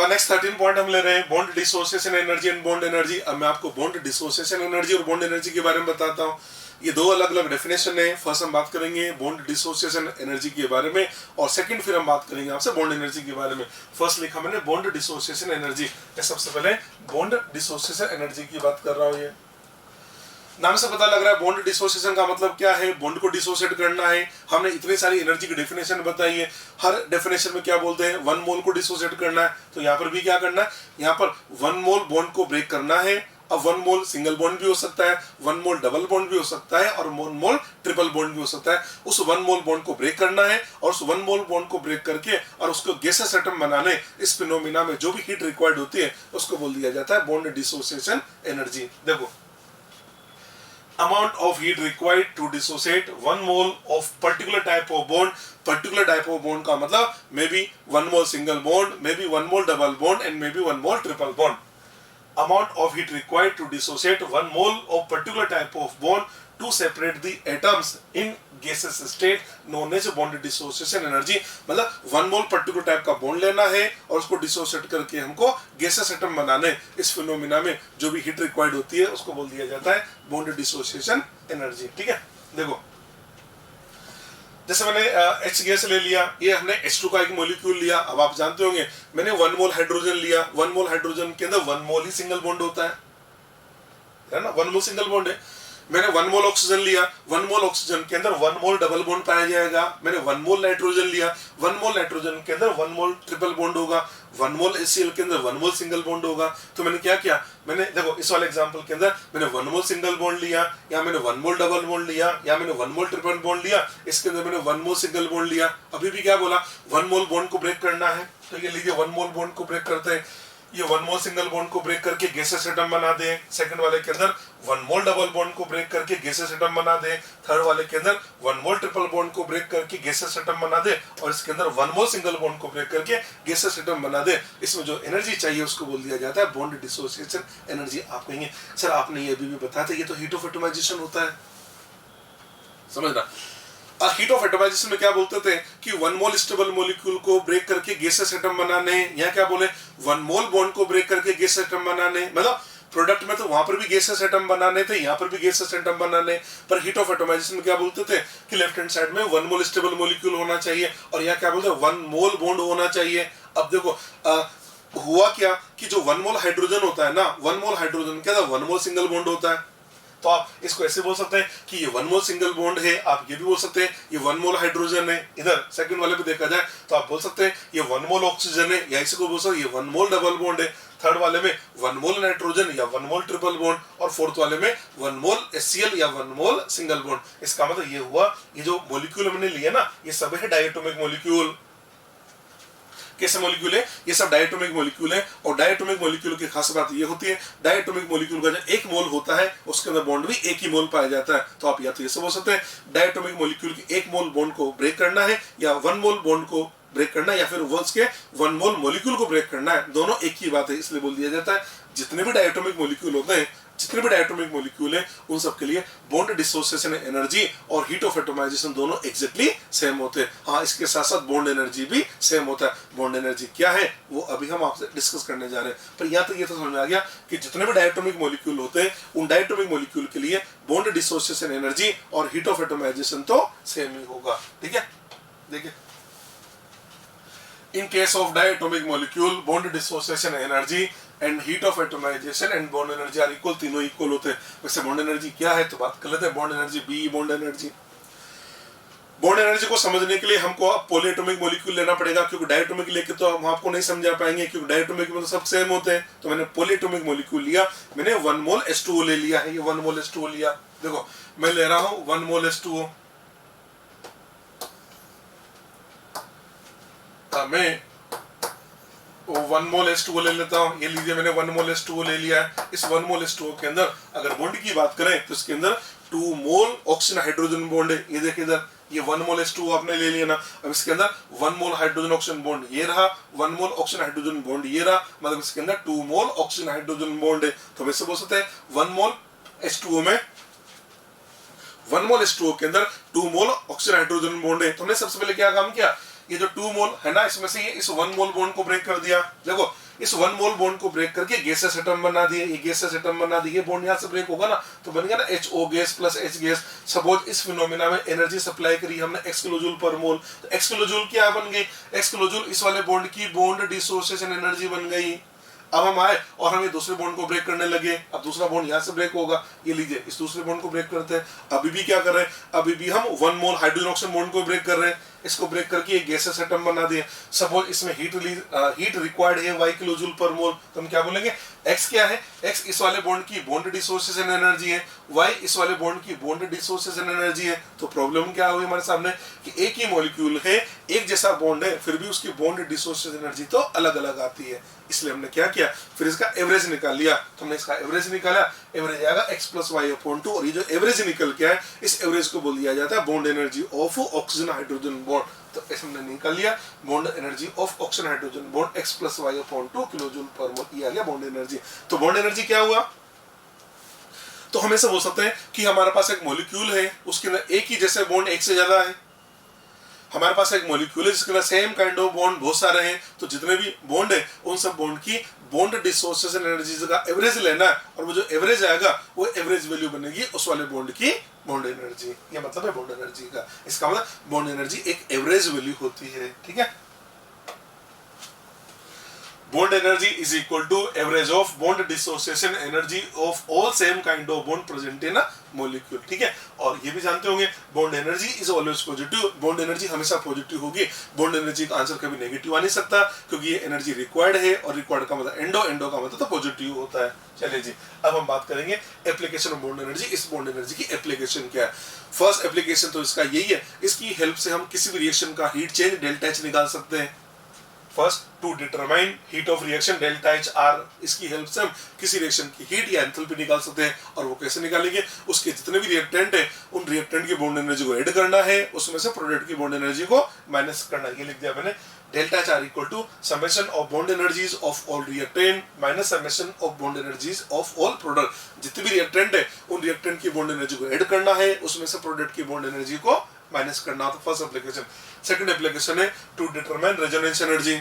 नेक्स्ट 13 पॉइंट हम ले रहे हैं bond dissociation energy and bond energy. अब मैं आपको बॉन्ड डिसोसिएशन एनर्जी और बॉन्ड एनर्जी के बारे में बताता हूँ। ये दो अलग अलग डेफिनेशन है। फर्स्ट हम बात करेंगे बॉन्ड डिसोसिएशन एनर्जी के बारे में और सेकंड फिर हम बात करेंगे आपसे बॉन्ड एनर्जी के बारे में। फर्स्ट लिखा मैंने बॉन्ड डिसोसिएशन एनर्जी। सबसे पहले बॉन्ड डिसोसिएशन एनर्जी की बात कर रहा हूँ। ये नाम से पता लग रहा है बॉन्ड डिसोसिएशन का मतलब क्या है, बॉन्ड को डिसोसिएट करना है। हमने इतनी सारी एनर्जी की डेफिनेशन बताई है, हर डेफिनेशन में क्या बोलते हैं 1 मोल को डिसोसिएट करना है। तो यहाँ पर भी क्या करना है, यहाँ पर 1 मोल बॉन्ड को ब्रेक करना है। अब 1 मोल सिंगल बॉन्ड भी हो सकता है, 1 मोल डबल बॉन्ड भी हो सकता है और 1 मोल ट्रिपल बॉन्ड भी हो सकता है। उस 1 मोल बॉन्ड को ब्रेक करना है और उस 1 मोल बॉन्ड को ब्रेक करके और उसको गैसेस एटम बनाने, इस फिनोमिना में जो भी हीट रिक्वायर्ड होती है उसको बोल दिया जाता है बॉन्ड डिसोसिएशन एनर्जी। देखो, amount of heat required to dissociate 1 mole of particular type of bond। particular type of bond का मतलब maybe 1 mole single bond, maybe 1 mole double bond and maybe 1 mole triple bond। amount of heat required to dissociate 1 mole of particular type of bond to separate the atoms in gaseous state known as bond dissociation energy। मतलब 1 मोल particular type का bond लेना है और उसको dissociate करके हमको gases atom बनाने, इस फिनोमिना में जो भी हीट रिक्वायर्ड होती है उसको बोल दिया जाता है बॉन्ड डिसोसिएशन एनर्जी। ठीक है, देखो जैसे मैंने H गैस ले लिया, ये हमने H2 का एक मॉलिक्यूल लिया। अब आप जानते होंगे मैंने 1 मोल हाइड्रोजन लिया, 1 मोल हाइड्रोजन के अंदर 1 मोल ही सिंगल बॉन्ड होता है ना, 1 मोल सिंगल बॉन्ड है। मैंने 1 मोल ऑक्सीजन लिया, 1 मोल ऑक्सीजन के अंदर 1 मोल डबल बॉन्ड पाया जाएगा। मैंने 1 मोल नाइट्रोजन लिया, 1 मोल नाइट्रोजन के अंदर 1 मोल ट्रिपल बॉन्ड होगा, 1 मोल HCl के अंदर 1 मोल सिंगल बॉन्ड होगा। तो मैंने क्या किया, मैंने देखो इस वाले एग्जांपल के अंदर मैंने 1 मोल सिंगल बॉन्ड लिया, या मैंने 1 मोल डबल बॉन्ड लिया, या मैंने 1 मोल ट्रिपल बॉन्ड लिया, इसके अंदर मैंने 1 मोल सिंगल बॉन्ड लिया। अभी भी क्या बोला, 1 मोल बॉन्ड को ब्रेक करना है, तो ये लीजिए 1 मोल बॉन्ड को ब्रेक करते हैं। ये 1 मोल सिंगल बॉन्ड को ब्रेक करके गैसियस एटम बना दे, सेकंड वाले के अंदर 1 मोल डबल बॉन्ड को ब्रेक करके गैसियस एटम बना दे, थर्ड वाले के अंदर 1 मोल ट्रिपल बॉन्ड को ब्रेक करके गैसियस एटम बना दे, और इसके अंदर 1 मोल सिंगल बॉन्ड को ब्रेक करके गैसियस एटम बना दे। इसमें जो एनर्जी चाहिए उसको बोल दिया जाता है बॉन्ड डिसोसिएशन एनर्जी। आप कहेंगे सर आपने ये भी बताया था ये तो हीट ऑफ एटमाइजेशन होता है, समझना। हीट ऑफ एटमाइजेशन में क्या बोलते थे कि 1 मोल स्टेबल मॉलिक्यूल को ब्रेक करके गैसियस एटम बनाने, या क्या बोले 1 मोल बॉन्ड को ब्रेक करके गैसियस एटम बनाने, मतलब प्रोडक्ट में तो वहां पर भी गैसियस एटम बनाने थे, यहाँ पर भी गैसियस एटम बनाने, पर हीट ऑफ एटमाइजेशन में क्या बोलते थे कि लेफ्ट हैंड साइड में 1 मोल स्टेबल मॉलिक्यूल होना चाहिए, और यहाँ क्या बोलते हैं 1 मोल बॉन्ड होना चाहिए। अब देखो हुआ क्या कि जो 1 मोल हाइड्रोजन होता है ना, 1 मोल हाइड्रोजन क्या था 1 मोल सिंगल बॉन्ड होता है, तो आप इसको ऐसे बोल सकते हैं कि ये 1 मोल सिंगल बॉन्ड है, आप ये भी बोल सकते हैं ये 1 मोल हाइड्रोजन है। इधर सेकंड वाले पे देखा जाए तो आप बोल सकते हैं ये 1 मोल ऑक्सीजन है, या इसी को बोल सकते हैं ये 1 मोल डबल बॉन्ड है। थर्ड वाले में 1 मोल नाइट्रोजन या 1 मोल ट्रिपल बॉन्ड, और फोर्थ वाले में 1 मोल HCl या 1 मोल सिंगल बॉन्ड। इसका मतलब ये हुआ ये जो मॉलिक्यूल हमने लिया ना ये सब है डायटोमिक मॉलिक्यूल। कैसे मॉलिक्यूल है ये सब डायटोमिक मॉलिक्यूल है, और डायटोमिक मॉलिक्यूल की खास बात ये होती है डायटोमिक मॉलिक्यूल का जो 1 मोल होता है उसके अंदर बॉन्ड भी 1 ही मोल पाया जाता है। तो आप या तो ये सब बोल सकते हैं डायटोमिक मॉलिक्यूल की 1 मोल बॉन्ड को ब्रेक करना है, या 1 मोल बॉन्ड को ब्रेक करना है, या फिर वर्ल्स के 1 मोल मॉलिक्यूल को ब्रेक करना है, दोनों एक ही बात है। इसलिए बोल दिया जाता है जितने भी डायटोमिक मॉलिक्यूल होते हैं, जितने भी डायटोमिक मॉलिक्यूल है उन सब के लिए बॉन्ड डिसोसिएशन एनर्जी और हीट ऑफ एटमाइजेशन दोनों एग्जैक्टली सेम होते हैं। हाँ, इसके साथ साथ बॉन्ड एनर्जी भी सेम होता है। बॉन्ड एनर्जी क्या है वो अभी हम आपसे डिस्कस करने जा रहे हैं, पर यहाँ तक ये तो समझ में आ गया कि जितने भी डायटोमिक मॉलिक्यूल होते हैं उन डायटोमिक मॉलिक्यूल के लिए बॉन्ड डिसोसिएशन एनर्जी और हीट ऑफ एटमाइजेशन तो सेम ही होगा। ठीक है, देखिए in case of diatomic molecule bond dissociation energy and heat of atomization and bond energy are equal, तीनों इक्वल होते हैं। वैसे बॉन्ड एनर्जी क्या है तो बात कर लेते हैं। Bond energy B bond energy. Bond energy को समझने के लिए हमको अब पॉलीएटॉमिक मॉलिक्यूल लेना पड़ेगा, क्योंकि डायटोमिक लेके तो हम आपको नहीं समझा पाएंगे, क्योंकि डायटोमिक में तो सब सेम होते हैं। तो मैंने पॉलीएटॉमिक मॉलिक्यूल लिया, मैंने 1 मोल H2O ले लिया है, ये 1 मोल H2O लिया। देखो मैं ले रहा हूं 1 मोल H2O, मैं 1 मोल H2O ले लेता हूं। ये लीजिए मैंने 1 मोल H2O ले लिया है। इस 1 मोल H2O के अंदर अगर बॉन्ड की बात करें तो इसके अंदर 2 मोल ऑक्सीजन हाइड्रोजन बॉन्ड है। ये देखिए इधर ये 1 मोल H2O आपने ले लिया ना, अब इसके अंदर 1 मोल हाइड्रोजन ऑक्सीजन बॉन्ड ये रहा, 1 मोल ऑक्सीजन हाइड्रोजन बॉन्ड ये रहा, मतलब इसके अंदर 2 मोल ऑक्सीजन हाइड्रोजन बॉन्ड है। तो वैसे बोल सकते हैं 1 मोल H2O में 1 मोल H2O के अंदर 2 मोल ऑक्सीजन हाइड्रोजन बॉन्ड है। तो हमने सबसे पहले क्या काम किया, ये जो 2 मोल है ना इसमें से ये इस 1 मोल बॉन्ड को ब्रेक कर दिया। देखो इस 1 मोल बॉन्ड को ब्रेक करके गैसेस एटम बना दिए, ये गैसेस एटम बना दिए, बॉन्ड यहाँ से ब्रेक होगा ना तो बन गया ना HO gas plus H gas. Suppose इस फिनोमेना में एनर्जी सप्लाई करी हमने x किलो जूल पर मोल, तो x किलो जूल क्या बन गई, x किलो जूल इस वाले बॉन्ड की बॉन्ड डिसोसिएशन एनर्जी बन गई। अब हम आए और हम ये दूसरे बॉन्ड को ब्रेक करने लगे, अब दूसरा बॉन्ड यहाँ से ब्रेक होगा, ये लीजिए इस दूसरे बॉन्ड को ब्रेक करते हैं। अभी भी क्या कर रहे हैं, अभी भी हम 1 मोल हाइड्रोजन ऑक्सीजन बॉन्ड को ब्रेक कर रहे हैं, इसको ब्रेक करके एक गैसेस एटम बना दिए। सपोज इसमें हीट रिक्वायर्ड है y किलो जूल पर मोल, तो हम क्या बोलेंगे x क्या है, x इस वाले बॉन्ड की बॉन्ड डिसोसिएशन एनर्जी है, y इस वाले बॉन्ड की बॉन्ड डिसोसिएशन एनर्जी है। तो प्रॉब्लम क्या हुई हमारे सामने कि एक ही मॉलिक्यूल है, एक जैसा बॉन्ड है, फिर भी उसकी बॉन्ड डिसोसिएशन एनर्जी तो अलग अलग आती है। इसलिए हमने क्या किया, फिर इसका एवरेज निकाल लिया। तो हमने इसका एवरेज निकाला, एवरेज आएगा x प्लस वाई अपॉन 2, और ये जो एवरेज निकल के आए इस एवरेज को बोल दिया जाता है bond energy of oxygen hydrogen bond. तो ऐसे हमने निकाल लिया bond energy of oxygen hydrogen bond x plus Y upon 2 kilo joule per mole, ये आ गया बॉन्ड एनर्जी। तो बॉन्ड एनर्जी क्या हुआ, तो हम ऐसे बोल सकते हैं कि हमारे पास एक मॉलिक्यूल है, उसके अंदर एक ही जैसे बॉन्ड एक से ज्यादा है। हमारे पास एक मॉलिक्यूल है जिसके अंदर सेम काइंड ऑफ बॉन्ड बहुत सारे हैं, तो जितने भी बॉन्ड है उन सब बॉन्ड की बॉन्ड डिसोसिएशन एनर्जी का एवरेज लेना है, और वो जो एवरेज आएगा वो एवरेज वैल्यू बनेगी उस वाले बॉन्ड की बॉन्ड एनर्जी। ये मतलब है बॉन्ड एनर्जी का। इसका मतलब बॉन्ड एनर्जी एक एवरेज वैल्यू होती है। ठीक है, bond energy is equal to average of bond dissociation energy of all same kind of bond present in a molecule। ठीक है, और ये भी जानते होंगे bond energy is always positive, bond energy हमेशा पॉजिटिव होगी। bond energy का आंसर कभी नेगेटिव आ नहीं सकता, क्योंकि ये एनर्जी रिक्वायर्ड है, और रिक्वायर्ड का मतलब एंडो, एंडो का मतलब तो पॉजिटिव होता है। चलिए जी, अब हम बात करेंगे एप्लीकेशन ऑफ बॉन्ड एनर्जी। इस बॉन्ड एनर्जी की एप्लीकेशन क्या है। फर्स्ट एप्लीकेशन तो इसका यही है, इसकी हेल्प से हम किसी भी रिएक्शन का हीट चेंज डेल्टा H निकाल सकते हैं। First to determine heat of reaction delta H R, इसकी हेल्प से हम किसी रिएक्शन की हीट या एंथैल्पी निकाल सकते हैं। और वो कैसे निकालेंगे, उसके जितने भी रिएक्टेंट है उन रिएक्टेंट की बॉन्ड एनर्जी को ऐड करना है, उसमें से प्रोडक्ट की बॉन्ड एनर्जी को माइनस करना है। ये लिख दिया मैंने, delta H R equal to summation of bond energies of all reactant minus summation of bond energies of all product. जितने भी रिएक्टेंट है उन रिएक्टेंट की बॉन्ड एनर्जी को ऐड करना है, उसमें से प्रोडक्ट की बॉन्ड एनर्जी को माइनस करना। तो फर्स्ट एप्लीकेशन। सेकंड एप्लीकेशन है टू डिटरमाइन रेजोनेंस एनर्जी।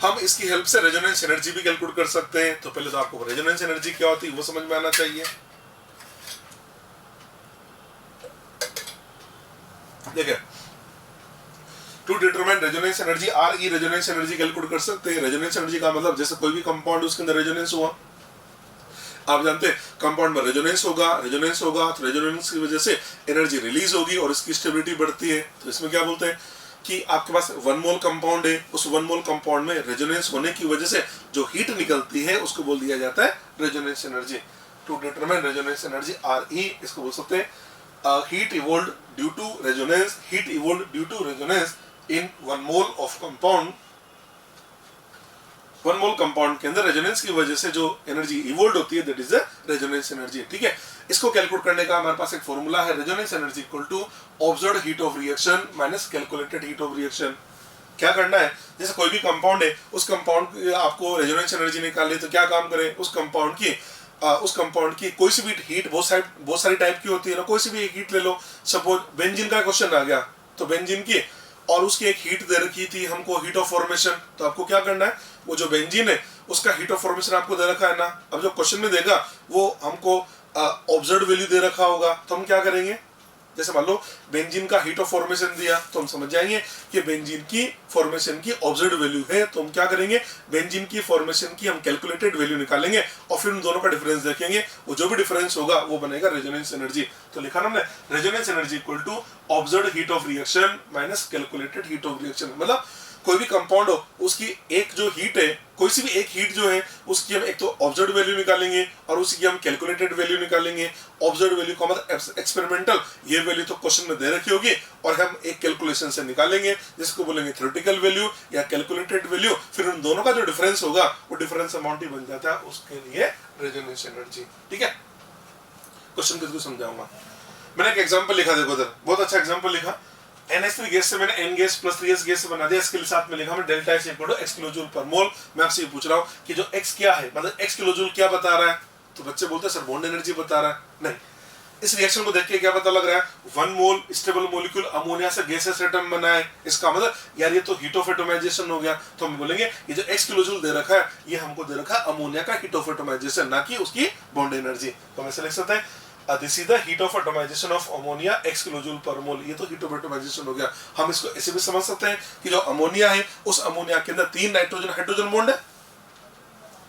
हम इसकी हेल्प से रेजोनेंस एनर्जी भी कैलकुलेट कर सकते हैं। तो पहले तो आपको रेजोनेंस एनर्जी क्या होती है वो समझ में आना चाहिए। देखिए, to determine resonance energy, R E resonance energy calculate कर सकते हैं। रेजोनेंस एनर्जी का मतलब जैसे कोई भी कंपाउंड उसके अंदर रेजोनेंस हुआ, आप जानते हैं कंपाउंड में रेजोनेंस होगा तो रेजोनेंस की वजह से एनर्जी रिलीज होगी और इसकी स्टेबिलिटी बढ़ती है। तो इसमें क्या बोलते हैं कि आपके पास 1 मोल कंपाउंड है, उस 1 मोल कंपाउंड में रेजोनेंस होने की वजह से जो हीट निकलती है उसको बोल दिया जाता है resonance energy. To determine resonance energy, R E, इसको बोल सकते हैं heat evolved due to resonance, heat evolved due to resonance in 1 mole of compound. 1 mole compound के अंदर रेजोनेंस की वजह से जो एनर्जी इवोल्व होती है that is the resonance energy. ठीक है, इसको कैलकुलेट करने का हमारे पास एक फॉर्मूला है, resonance energy equal to observed heat of reaction minus calculated heat of reaction. क्या करना है, जैसे कोई भी कंपाउंड है, उस कंपाउंड की आपको रेजोनेंस एनर्जी निकालनी है तो क्या काम करें, उस कंपाउंड की कोई सी भी हीट बहुत सारी टाइप की होती है ना, कोई सी भी एक हीट ले लो। सपोज बेंजीन का क्वेश्चन आ गया तो बेंजीन की और उसकी एक हीट दे रखी थी हमको, हीट ऑफ फॉर्मेशन। तो आपको क्या करना है, वो जो बेंजीन है उसका हीट ऑफ फॉर्मेशन आपको दे रखा है ना, अब जो क्वेश्चन में देगा वो हमको ऑब्जर्व्ड वैल्यू दे रखा होगा। तो हम क्या करेंगे, जैसे मान लो बेंजीन का हीट ऑफ फॉर्मेशन दिया तो हम समझ जाएंगे कि बेंजीन की फॉर्मेशन की ऑब्जर्व्ड वैल्यू है। तो हम क्या करेंगे, बेंजीन की फॉर्मेशन की हम कैलकुलेटेड वैल्यू निकालेंगे और फिर उन दोनों का डिफरेंस देखेंगे, वो जो भी डिफरेंस होगा वो बनेगा रेजोनेंस एनर्जी। तो लिखा ना हमने, resonance energy equal to observed heat of reaction minus calculated heat of reaction. मतलब कोई भी कंपाउंड हो उसकी एक जो हीट है, कोई सी भी एक हीट जो है उसकी हम एक तो ऑब्जर्व्ड वैल्यू निकालेंगे और उसी की हम कैलकुलेटेड वैल्यू निकालेंगे। ऑब्जर्व्ड वैल्यू का मतलब एक्सपेरिमेंटल, ये वैल्यू तो क्वेश्चन में दे रखी होगी और हम एक कैलकुलेशन से निकालेंगे जिसको बोलेंगे थ्योरेटिकल वैल्यू या कैलकुलेटेड वैल्यू। फिर उन दोनों का जो डिफरेंस होगा वो डिफरेंस अमाउंट ही बन जाता है, उसके लिए रेजोनेंस एनर्जी। ठीक है, क्वेश्चन को समझाऊंगा। मैंने एक एग्जांपल लिखा, देखो उधर बहुत अच्छा एग्जांपल लिखा। NH3 गैस से मैंने N gas plus 3S gas से बना दिया, इसके लिए साथ में लिखा मैं delta H equal to x kilojoule per mole. मैं आपसे ये पूछ रहा हूँ कि जो x क्या है, मतलब x किलोजूल क्या बता रहा है। तो बच्चे बोलते हैं सर बॉन्ड एनर्जी बता रहा है। नहीं, इस रिएक्शन को देख के क्या पता लग रहा है, 1 मोल स्टेबल मॉलिक्यूल अमोनिया से गैसेस एटम बना है। इसका मतलब यार ये तो हीट ऑफ एटोमाइजेशन हो गया। तो हम बोलेंगे ये जो x किलोजूल दे रखा है ये हमको दे रखा है अमोनिया का हीट ऑफ एटोमाइजेशन, ना कि उसकी बॉन्ड एनर्जी। तो हम ऐसे लिख सकते हैं this is the heat of atomization of ammonia x kilojoule per mole. ये तो हीट ऑफ एटोमाइजेशन हो गया। हम इसको ऐसे भी समझ सकते हैं कि जो अमोनिया है उस अमोनिया के अंदर 3 नाइट्रोजन हाइड्रोजन बॉन्ड है।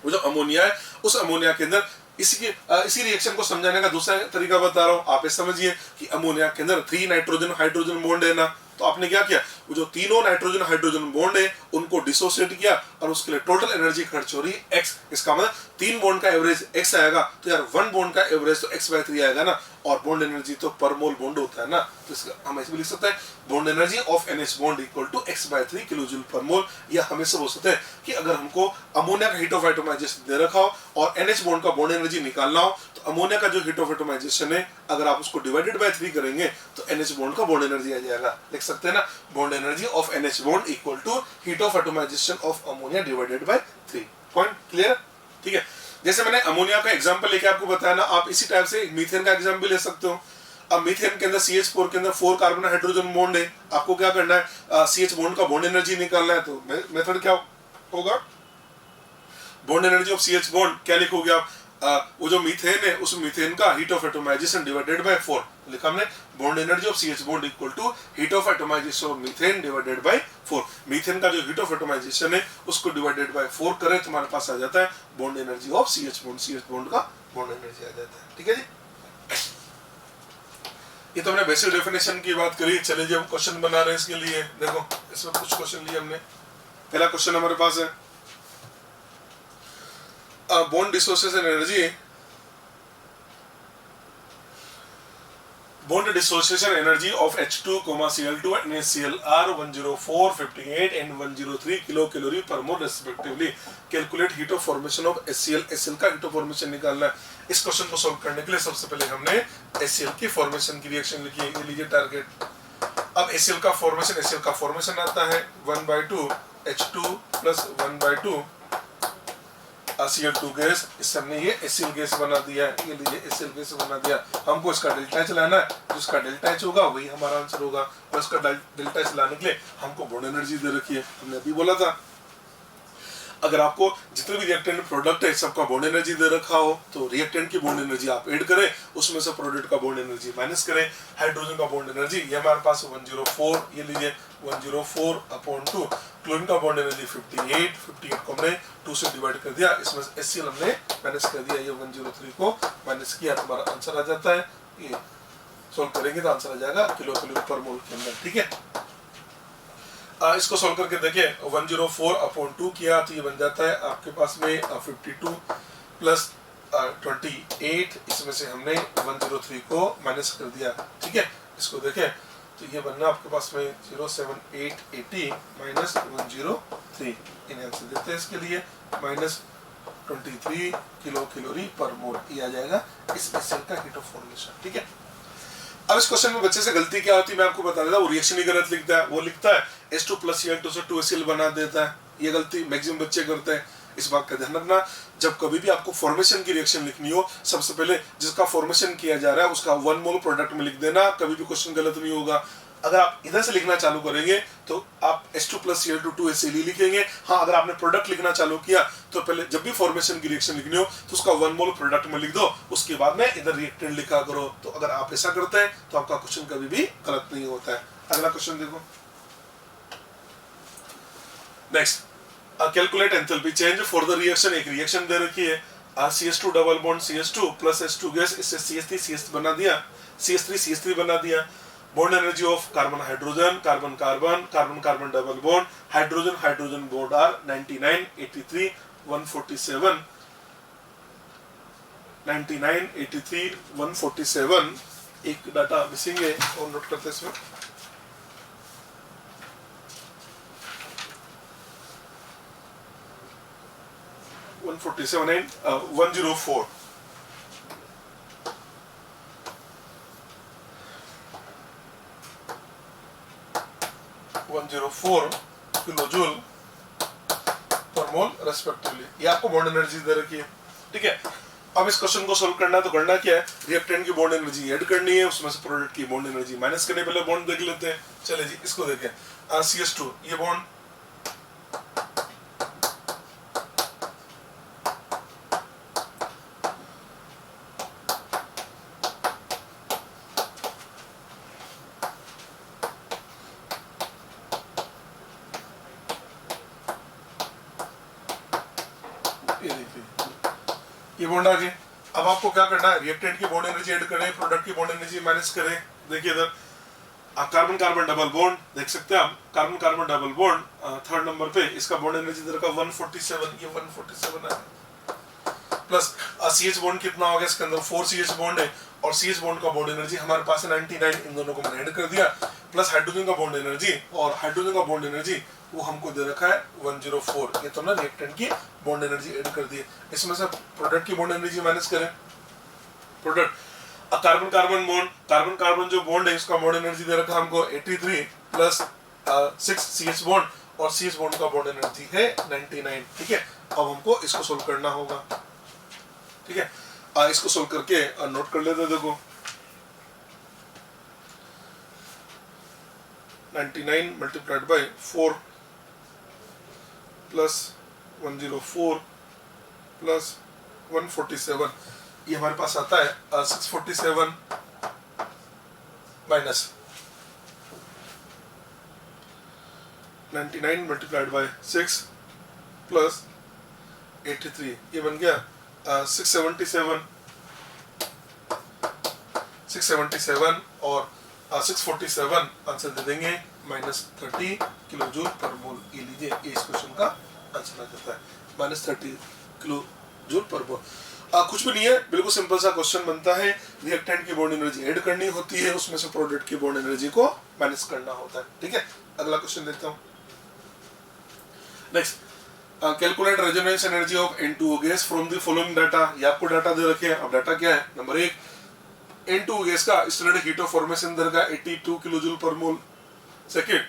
वो जो अमोनिया है उस अमोनिया के अंदर इसी रिएक्शन को समझाने का दूसरा तरीका बता रहा हूँ। आप ये समझिए कि अमोनिया के अंदर 3 नाइट्रोजन हाइड्रोजन बॉन्ड है ना, तो आपने क्या किया, वो जो तीनों नाइट्रोजन हाइड्रोजन बॉन्ड है उनको डिसोसिएट किया और उसके लिए टोटल एनर्जी खर्च हो रही है x। इसका मतलब 3 बॉन्ड का एवरेज x आएगा, तो यार 1 बॉन्ड का एवरेज तो x/3 आएगा ना, और बॉन्ड एनर्जी तो पर मोल बॉन्ड होता है ना। तो इसका हम ऐसे भी लिख सकते हैं bond energy of NH bond equal to x/3 kilojoule per mole. या हम इससे बोल सकते हैं कि अगर हमको अमोनिया का हीट ऑफ एटोमाइजेशन दे रखा हो और NH बॉन्ड का बॉन्ड एनर्जी निकालना हो, तो अमोनिया का जो हीट ऑफ एटोमाइजेशन है अगर आप उसको डिवाइडेड बाय 3 करेंगे तो NH बॉन्ड का बॉन्ड एनर्जी आ जाएगा। लिख सकते हैं ना, bond energy of NH bond equal to heat of atomization of ammonia divided by 3। Point clear? ठीक है, जैसे मैंने अमोनिया का एग्जांपल लेके आपको बताया ना, आप इसी टाइप से मीथेन का एग्जांपल ले सकते हो। अब मीथेन के अंदर CH4 के अंदर 4 कार्बन हाइड्रोजन बॉन्ड है। आपको क्या करना है, CH बॉन्ड का बॉन्ड एनर्जी निकालना है। तो मेथड क्या होगा, bond energy of CH bond क्या लिखोगे आप, वो जो मीथेन है उस मीथेन का heat of atomization divided by 4 लिखा हमने। Bond energy of CH bond equal to heat of atomization of methane divided by 4। Methane का जो हीट ऑफ एटोमाइजेशन है उसको डिवाइडेड बाय 4 करें तो हमारे पास आ जाता है bond energy of CH bond का बॉन्ड एनर्जी आ जाता है। ठीक है जी, ये तो हमने बेसिक डेफिनेशन की बात करी। चलिए जी हम क्वेश्चन बना रहे हैं इसके लिए। देखो इसमें कुछ क्वेश्चन लिए हमने। पहला क्वेश्चन हमारे पास है bond dissociation energy Bond dissociation energy of H2, Cl2 and HCl are 104, 58 and 103 kilocalorie per mole respectively. Calculate heat of formation of HCl. HCl का heat of formation निकालना है. इस क्वेश्चन को सॉल्व करने के लिए सबसे पहले हमने HCl की फॉर्मेशन की रिएक्शन लिखी है. ये लीजिए टारगेट. अब HCl का फॉर्मेशन आता है 1/2 H2 प्लस 1/2 Cl2 गैस. इससे हमने ये एसिल गैस बना दिया है. ये लीजिए एसिल गैस बना दिया. हमको इसका डेल्टा एच लाना है. जिसका डेल्टा एच होगा वही हमारा आंसर होगा. और इसका डेल्टा एच लाने के लिए हमको बॉन्ड एनर्जी दे रखी है. हमने अभी बोला था अगर आपको जितने भी रिएक्टेंट प्रोडक्ट है सबका बॉन्ड एनर्जी दे रखा हो तो रिएक्टेंट की बॉन्ड एनर्जी आप ऐड करें, उसमें से प्रोडक्ट का बॉन्ड एनर्जी माइनस करें. हाइड्रोजन का बॉन्ड एनर्जी ये हमारे पास 104. ये लीजिए 104/2. क्लोरीन का बॉन्ड एनर्जी 58 को हमने 2 से डिवाइड कर दिया. इसमें HCl हमने माइनस कर दिया. ये 103 को माइनस किया तो हमारा आंसर आ जाता है. ये सोल्व करेंगे तो आंसर आ जाएगा किलोकैलोरी पर मोल के अंदर. ठीक है. इसको सॉल्व करके देखिए 104/2 किया तो ये बन जाता है आपके पास में 52 प्लस 28. इसमें से हमने 103 को माइनस कर दिया. ठीक है. इसको देखें तो ये बनना आपके पास में 07880 माइनस 103. इन आंसर देते हैं इसके लिए माइनस 23 किलोकैलोरी पर मोल. ये आ जाएगा इस HCl का हीट ऑफ फॉर्मेशन. ठीक है. अब इस क्वेश्चन में बच्चे से गलती क्या होती है मैं आपको बता देता हूँ. वो रिएक्शन ही गलत लिखता है. वो लिखता है H2 प्लस Cl2 से 2HCl बना देता है. ये गलती मैक्सिमम बच्चे करते हैं. इस बात का ध्यान रखना. जब कभी भी आपको फॉर्मेशन की रिएक्शन लिखनी हो सबसे पहले जिसका फॉर्मेशन किया जा रहा है उसका 1 मोल प्रोडक्ट में लिख देना. कभी भी क्वेश्चन गलत नहीं होगा. अगर आप इधर से लिखना चालू करेंगे तो आप H2 प्लस Cl2 2HCl लिखेंगे. हाँ, अगर आपने प्रोडक्ट लिखना चालू किया तो पहले जब भी फॉर्मेशन की रिएक्शन लिखनी हो तो उसका 1 मोल प्रोडक्ट में लिख दो. उसके बाद में इधर रिएक्टेंट लिखा करो. तो अगर आप ऐसा करते हैं तो आपका क्वेश्चन कभी भी गलत नहीं होता है. अगला क्वेश्चन देखो. Next, calculate enthalpy change for the reaction. एक रिएक्शन दे रखी है CH2 double bond CH2 plus H2 gas. इससे CH3 बना दिया. CH3 बना दिया. Bond energy of carbon hydrogen carbon carbon carbon carbon double bond hydrogen hydrogen bond are 99 83 147 99 83 147. एक data missing है और नोट करते हैं इसमें. वन 104. किलोजूल पर मोल रेस्पेक्टिवली. ये आपको बॉन्ड एनर्जी दे रखी है. ठीक है. अब इस क्वेश्चन को सोल्व करना है तो करना क्या है, रिएक्टेंट की बॉन्ड एनर्जी ऐड करनी है, उसमें से प्रोडक्ट की बॉन्ड एनर्जी माइनस करने. पहले बॉन्ड देख लेते हैं. चले जी इसको देखें. CH2 ये बॉन्ड ये बॉन्ड आ गए. अब आपको क्या करना है, रिएक्टेंट की बॉन्ड एनर्जी ऐड करें, प्रोडक्ट की बॉन्ड एनर्जी माइनस करें. देखिए इधर कार्बन कार्बन डबल बॉन्ड देख सकते हैं आप. Carbon carbon double bond third number पे इसका बॉन्ड एनर्जी इधर का 147. ये 147 है. प्लस CH बॉन्ड कितना हो गया इसके अंदर 4 CH बॉन्ड है और CH बॉन्ड का बॉन्ड एनर्जी हमारे पास है 99. इन दोनों को मैंने ऐड कर दिया. प्लस हाइड्रोजन का बॉन्ड एनर्जी और हाइड्रोजन का बॉन्ड एनर्जी वो हमको दे रखा है 104. ये तो ना रिएक्टेंट की बॉन्ड एनर्जी ऐड कर दी है. इसमें से प्रोडक्ट की बॉन्ड एनर्जी माइनस करें. प्रोडक्ट कार्बन कार्बन कार्बन जो बॉन्ड है इसका बॉन्ड एनर्जी दे रखा है हमको 83 प्लस 6 CH बॉन्ड और CH बॉन्ड का बॉन्ड एनर्जी है 99. ठीक है. अब हमको इसको सोल्व करना होगा. ठीक है. इसको सोल्व करके नोट कर लेते. देखो 99 मल्टीप्लाइड बाय 4 प्लस 104 प्लस 147. ये हमारे पास आता है 647 माइनस 99 मल्टीप्लाइड बाय 6 प्लस 83. ये बन गया 677 और 647 आंसर दे देंगे -30 किलोजूल पर मोल. ये लीजिए इस क्वेश्चन का आंसर आ जाता है -30 किलोजूल पर मोल. कुछ भी नहीं है, बिल्कुल सिंपल सा क्वेश्चन बनता है, रिएक्टेंट की बॉन्ड एनर्जी ऐड करनी होती है, उसमें से प्रोडक्ट की बॉन्ड एनर्जी को माइनस करना होता है। ठीक है, अगला क्वेश्चन देखता हूँ। Next, calculate resonance energy of N2O gas from the following data. ये आपको डाटा दे रखे हैं। अब डाटा क्या है? नंबर 1, N2O गैस का स्टैंडर्ड हीट ऑफ फॉर्मेशन दर का 82 kilojoule per mole. Second,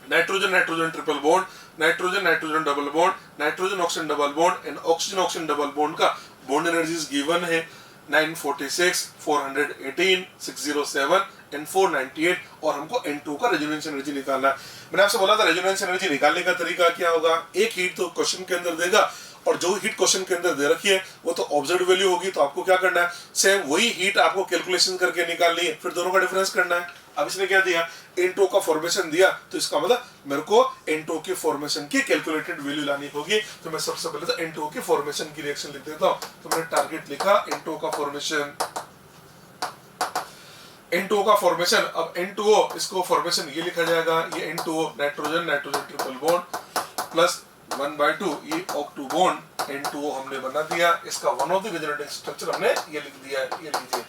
nitrogen nitrogen triple bond, nitrogen nitrogen double bond, nitrogen oxygen double bond and oxygen oxygen double bond का बॉन्ड एनर्जीज गिवन है 946, 418, 607 and 498 और हमको N2 का resonance energy निकालना है। मैंने आपसे बोला था रेजोनेंस एनर्जी निकालने का तरीका क्या होगा। एक हीट तो क्वेश्चन के अंदर देगा और जो हीट क्वेश्चन के अंदर दे रखी है वो तो ऑब्जर्व्ड वैल्यू होगी, तो आपको क्या करना है, सेम वही हीट आपको कैलकुलेशन करके निकालनी है, फिर दोनों का डिफरेंस करना है। अब इसने क्या दिया, N2 का फॉर्मेशन दिया, तो इसका मतलब मेरे को N2 की फॉर्मेशन की कैलकुलेटेड वैल्यू लानी होगी। तो मैं सबसे पहले तो N2 की फॉर्मेशन की रिएक्शन लिख देता हूं। तो मैंने टारगेट लिखा N2 का फॉर्मेशन, N2O का फॉर्मेशन। अब N2O इसको फॉर्मेशन ये लिखा जाएगा, ये N2O nitrogen nitrogen triple bond plus 1/2 ये ऑक्टो बॉन्ड N2O हमने बना दिया। इसका one of the resonating structure हमने ये लिख दिया है, ये लीजिए,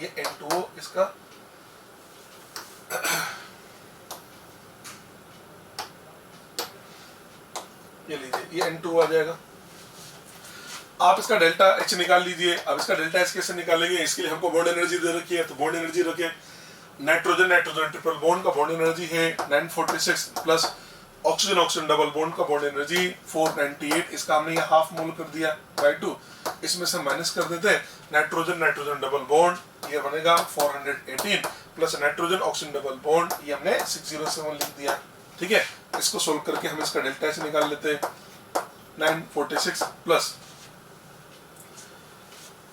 ये N2O इसका ये लीजिए, ये N2O आ जाएगा। आप इसका डेल्टा H निकाल लीजिए। अब इसका डेल्टा H कैसे निकालेंगे, इसके लिए हमको बॉन्ड एनर्जी दे रखी है, तो बॉन्ड एनर्जी रखें। नाइट्रोजन नाइट्रोजन ट्रिपल बॉन्ड का बॉन्ड एनर्जी है 946 plus oxygen oxygen double bond का बॉन्ड एनर्जी 498, इसका हमने ये हाफ मोल कर दिया बाय 2। इसमें से माइनस कर देते हैं नाइट्रोजन नाइट्रोजन डबल बॉन्ड, ये बनेगा 418 plus nitrogen oxygen double bond, ये हमने 607 लिख दिया। ठीक है, इसको सोल्व करके हम इसका डेल्टा H निकाल लेते हैं। 946 प्लस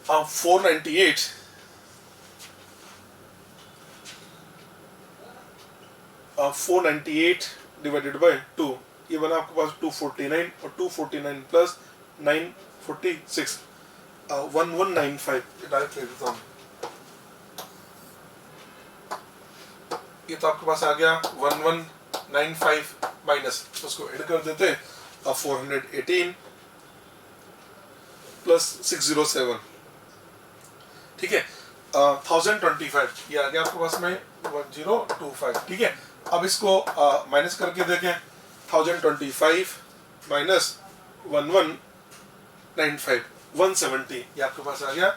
498 498 डिवाइडेड बाय 2, ये बना आपके पास 249 और 249 प्लस 946 1195, ये डायरेक्ट ले देता हूँ। ये तो आपके पास आ गया 1195 माइनस, तो उसको ऐड कर देते हैं 418 प्लस 607, ठीक है, 1025, ये आ गया आपके पास में 1025। ठीक है, अब इसको माइनस करके देखें, 1025 माइनस 1195 170, ये आपके पास आ गया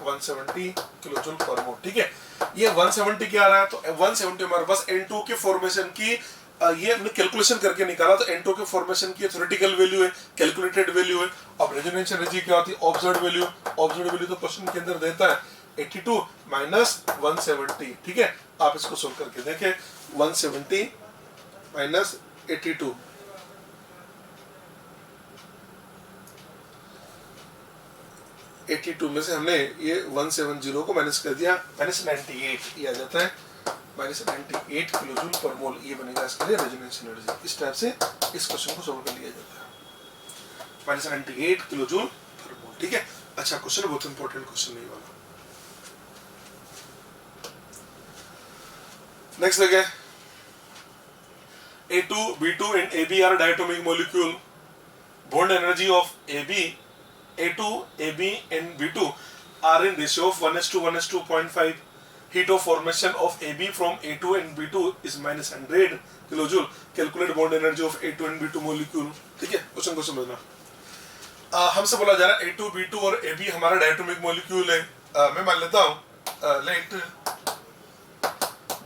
170 किलोजूल पर मोल। ठीक है, ये 170 क्या आ रहा है, तो 170 हमारे पास N2 के फॉर्मेशन की ये हमने कैलकुलेशन करके निकाला, तो N2 के फॉर्मेशन की थ्योरेटिकल वैल्यू है, कैलकुलेटेड वैल्यू है। अब रेजोनेंस एनर्जी क्या होती है, ऑब्जर्व्ड वैल्यू। ऑब्जर्व्ड वैल्यू तो क्वेश्चन के अंदर देता है 82 माइनस 170। ठीक है, आप इसको सोल्व करके देखें, 170 माइनस 82, में से हमने ये 170 को माइनस कर दिया, माइनस 98 ये आ जाता है, माइनस 98 किलोजूल पर मोल, ये बनेगा इसके लिए रेजोनेंस एनर्जी। इस टाइप से इस क्वेश्चन को सोल्व कर लिया जाता है, माइनस 98 किलोजूल पर मोल। ठीक है, अच्छा क्वेश्चन, बहुत इंपॉर्टेंट क्वेश्चन नहीं वाला। नेक्स्ट देखिए, A2, B2 and AB are diatomic molecule. Bond energy of A2, AB and B2 are in ratio of 1:1:2.5. Heat of formation of AB from A2 and B2 is minus 100 kilojoule. Calculate bond energy of A2 and B2 molecule. ठीक है, question को समझना। हमसे बोला जा रहा है A2, B2 और AB हमारा डायटोमिक मॉलिक्यूल है। मैं मान लेता हूँ let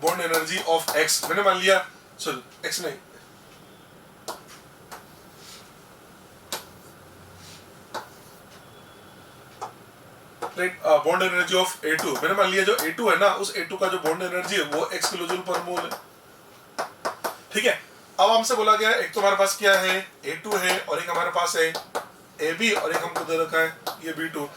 bond energy of X, मैंने मान लिया, सॉरी X नहीं, बॉन्ड एनर्जी ऑफ A2, मैंने मान लिया जो A2 है ना, उस A2 का जो बॉन्ड एनर्जी है वो x किलोजूल पर मोल है। ठीक है, अब हमसे बोला गया एक तो हमारे पास क्या है, A2 है, और एक हमारे पास है AB, और एक हमको दे रखा है ये B2।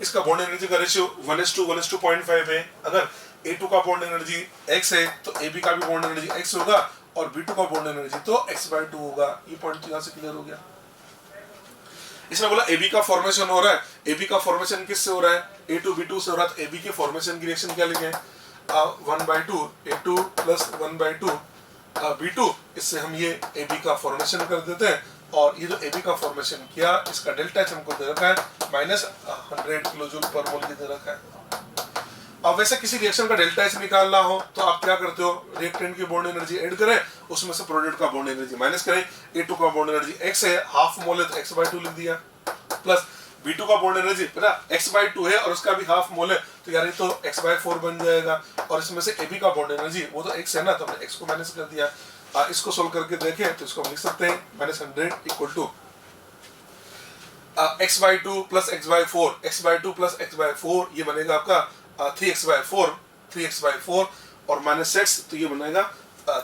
इसका बॉन्ड एनर्जी का रेशियो 1:1:2.5 है। अगर A2 का बॉन्ड एनर्जी x है तो AB का भी बॉन्ड एनर्जी x होगा, और B2 का बॉन्ड एनर्जी तो x/2 होगा। ये पॉइंट यहाँ से क्लियर हो गया। इसने बोला AB का फॉर्मेशन हो रहा है, AB का फॉर्मेशन किससे हो रहा है, A2 B2 से हो रहा है, तो AB के फॉर्मेशन की रिएक्शन क्या लिखें, 1/2 A2 प्लस 1/2 B2, इससे हम ये AB का फॉर्मेशन कर देते हैं, और ये जो AB का फॉर्मेशन किया इसका डेल्टा एच हमको दे रखा है -100 किलो जूल पर मोल दे रखा है। अब वैसे किसी रिएक्शन का डेल्टा एच निकालना हो तो आप क्या करते हो, रिएक्टेंट की बॉन्ड एनर्जी ऐड करें, उसमें से प्रोडक्ट का बॉन्ड एनर्जी माइनस करें। A2 का बॉन्ड एनर्जी x है, हाफ मोल है तो x/2 लिख दिया, प्लस B2 का बॉन्ड एनर्जी पता x/2 है और उसका भी हाफ मोल है तो यार ये तो x/4 बन जाएगा, और इसमें से AB का बॉन्ड एनर्जी वो तो x है ना, तो हमने x को माइनस कर दिया। इसको सोल्व करके देखें तो इसको हम लिख सकते हैं -100 equal to x/2 plus x/4, x/2 plus x/4 ये बनेगा आपका 3x/4 और -x तो ये बनेगा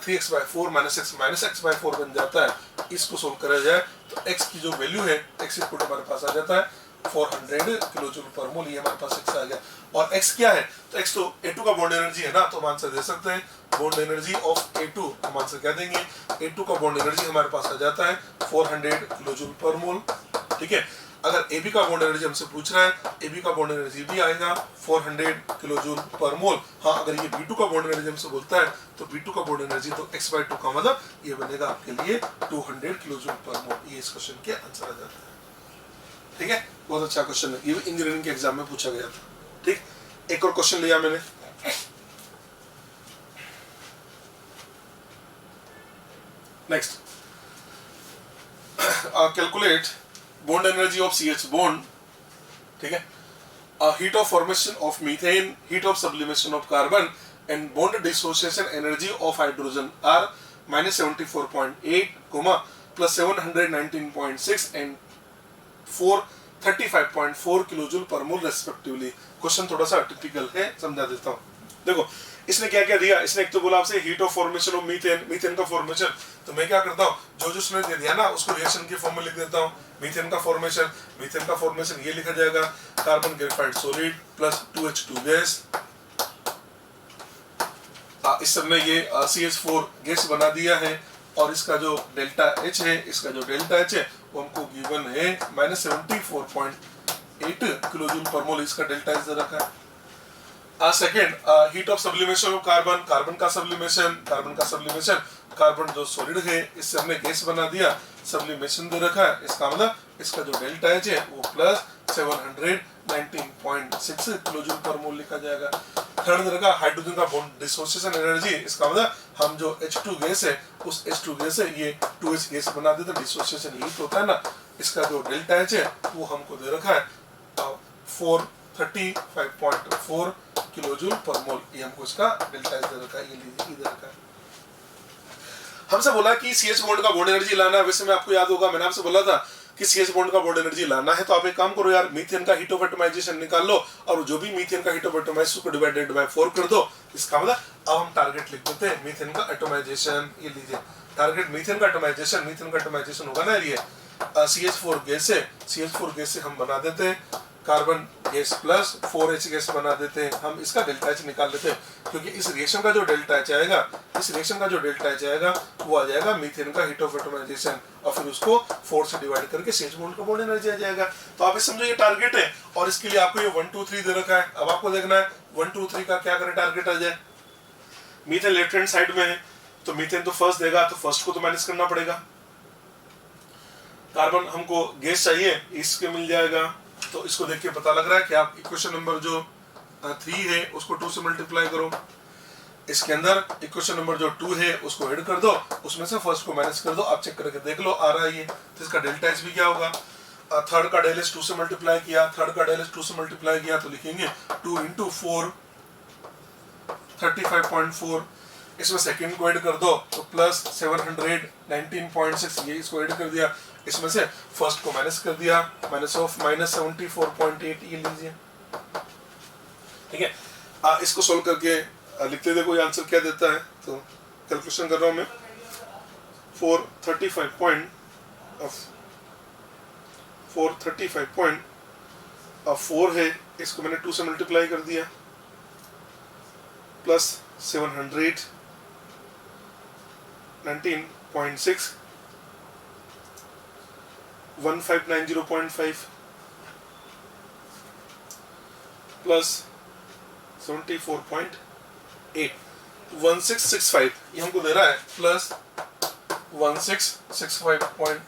3x/4 -x x/4 बन जाता है। इसको सोल्व करा जाए तो x की जो वैल्यू है x इक्वल हमारे पास आ जाता है 400 किलो जूल पर मोल, ये हमारे पास x आ गया। और x क्या है, तो x तो A2 का बॉन्ड एनर्जी है ना, तो हम आंसर दे सकते हैं बॉन्ड एनर्जी ऑफ A2, हम आंसर क्या देंगे, A2 का बॉन्ड एनर्जी हमारे पास आ जाता है 400 किलो जूल पर मोल। ठीक है, अगर AB का बॉन्ड एनर्जी हमसे पूछ रहा है, AB का बॉन्ड एनर्जी भी आएगा 400 किलो जूल पर मोल। हाँ, अगर ये B2 का बॉन्ड एनर्जी हमसे बोलता है तो B2 का बॉन्ड एनर्जी तो x/2 का मतलब ये बनेगा आपके लिए 200 किलो जूल पर मोल। ये इस क्वेश्चन के आंसर आ जाता है। ठीक है, बहुत अच्छा क्वेश्चन है, ये इंजीनियरिंग के एग्जाम में पूछा गया था। ठीक, एक और क्वेश्चन लिया मैंने, next calculate bond energy of CH bond, ठीक है, heat of formation of methane, heat of sublimation of carbon and bond dissociation energy of hydrogen are -74.8, plus 719.6 and 435.4 kilojoule per mole respectively. Question थोड़ा सा typical है, समझा देता हूँ। देखो इसने क्या क्या दिया, इसने एक तो बोला आपसे heat of formation of methane, methane का फॉर्मेशन, तो मैं क्या करता हूँ जो जो उसने दे दिया ना उसको रिएक्शन की फॉर्म में लिख देता हूँ। मीथेन का फॉर्मेशन ये लिखा जाएगा carbon graphite solid plus 2H2 gas, इस सब में ये CH4 गैस बना दिया है, और इसका जो डेल्टा H है, इसका जो डेल्टा H है वो हमको गिवन है -74.8 किलो जूल पर मोल, इसका डेल्टा H दे रखा है। Second, heat of sublimation of carbon, carbon का सब्लिमेशन, कार्बन जो सॉलिड है इससे हमने गैस बना दिया, सब्लिमेशन दे रखा है, इसका मतलब इसका जो डेल्टा एच है वो प्लस 719.6 किलो जूल पर मोल लिखा जाएगा। थर्ड दे रखा हाइड्रोजन का बॉन्ड डिसोसिएशन एनर्जी, इसका मतलब हम जो H2 गैस है उस H2 गैस है ये 2H गैस बना देते, डिसोसिएशन हीट होता है ना, इसका जो डेल्टा एच है वो हमको दे रखा है 435.4 किलो जूल पर मोल, ये हमको इसका डेल्टा एच दे रखा है, ये लीजिए इधर का। हमसे बोला कि CH बॉन्ड का बॉन्ड एनर्जी लाना है। वैसे में आपको याद होगा मैंने आपसे बोला था कि CH बॉन्ड का बॉन्ड एनर्जी लाना है तो आप एक काम करो यार, मीथेन का हीट ऑफ एटमाइजेशन निकाल लो और जो भी मीथेन का हीट ऑफ एटमाइजेशन को डिवाइडेड बाय 4 कर दो। इसका मतलब अब हम टारगेट लिख देते हैं मीथेन का एटमाइजेशन, ये लीजिए टारगेट मीथेन का एटमाइजेशन होगा ना, ये CH4 गैस है, CH4 गैस से हम बना देते हैं carbon gas plus 4H gas बना देते हैं, हम इसका डेल्टा H निकाल लेते हैं, क्योंकि इस रिएक्शन का जो डेल्टा H आएगा वो आ जाएगा मीथेन का हीट ऑफ एटमाइजेशन, और फिर उसको 4 से डिवाइड करके CH बॉन्ड का बॉन्ड एनर्जी आ जाएगा। तो आप समझो ये टारगेट है, और इसके लिए आपको ये 1 2 3 दे रखा है। अब आपको देखना है 1 2 3 का क्या करें टारगेट आ जाए। मीथेन लेफ्ट हैंड साइड में है तो मीथेन तो फर्स्ट देगा, तो फर्स्ट को तो माइनस करना पड़ेगा। कार्बन हमको गैस चाहिए, इसके मिल जाएगा, तो इसको देख के पता लग रहा है कि आप इक्वेशन नंबर जो 3 है उसको 2 से मल्टीप्लाई करो, इसके अंदर इक्वेशन नंबर जो 2 है उसको ऐड कर दो, उसमें से फर्स्ट को माइनस कर दो, आप चेक करके देख लो आ रहा है ये, तो इसका डेल्टा एच भी क्या होगा, थर्ड का डेल एच 2 से मल्टीप्लाई किया, तो लिखेंगे 2 × 4 35.4, इसमें सेकंड को ऐड कर दो तो प्लस 719.6, ये इसको ऐड कर दिया, इसमें से फर्स्ट को माइनस कर दिया, -74.8, ये लीजिए। ठीक है, इसको सोल्व करके लिखते देखो ये आंसर क्या देता है। तो कैलकुलेशन कर रहा हूं मैं, 435.4 है, इसको मैंने 2 से मल्टीप्लाई कर दिया, प्लस 719.6 1590.5 प्लस 74.8 1665, ये हमको दे रहा है प्लस 1665.8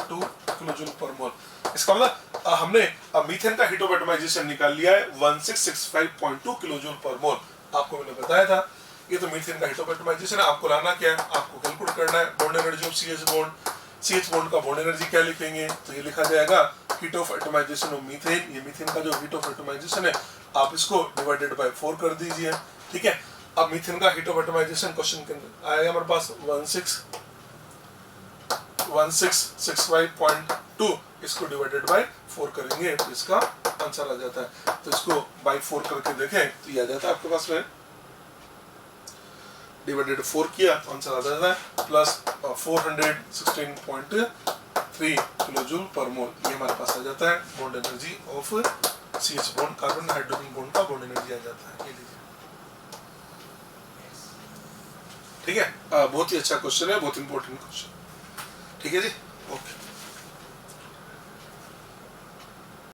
2 किलोजूल पर मोल। इसका मतलब हमने मीथेन का हीट ऑफ एटमाइजेशन निकाल लिया है 1665.2 किलोजूल पर मोल। आपको मैंने बताया था ये तो मीथेन का हीट ऑफ एटमाइजेशन है। आपको लाना क्या है, आपको कैलकुलेट करना है bond energy of CH bond. CH bond का बॉन्ड एनर्जी क्या लिखेंगे, तो ये लिखा जाएगा heat of atomization of methane. ये मीथेन का जो हीट ऑफ एटमाइजेशन है आप इसको डिवाइडेड बाय 4 कर दीजिए, ठीक है। अब मीथेन का हीट ऑफ एटमाइजेशन क्वेश्चन के अंदर आएगा हमारे पास 1665.2, इसको डिवाइडेड बाय 4 करेंगे तो इसका आंसर आ जाता है। तो इसको बाय 4 करके देखें तो ये आ जाता है आपके पास में, डिवाइडेड 4 किया तो आंसर आ जाता है प्लस 416.3 किलोजूल पर मोल। ये हमारे पास आ जाता है bond energy of CH bond, carbon hydrogen bond का बॉन्ड एनर्जी आ जाता है। ये लीजिए, ठीक है। बहुत ही अच्छा क्वेश्चन है, बहुत इंपॉर्टेंट क्वेश्चन, ठीक है जी, ओके।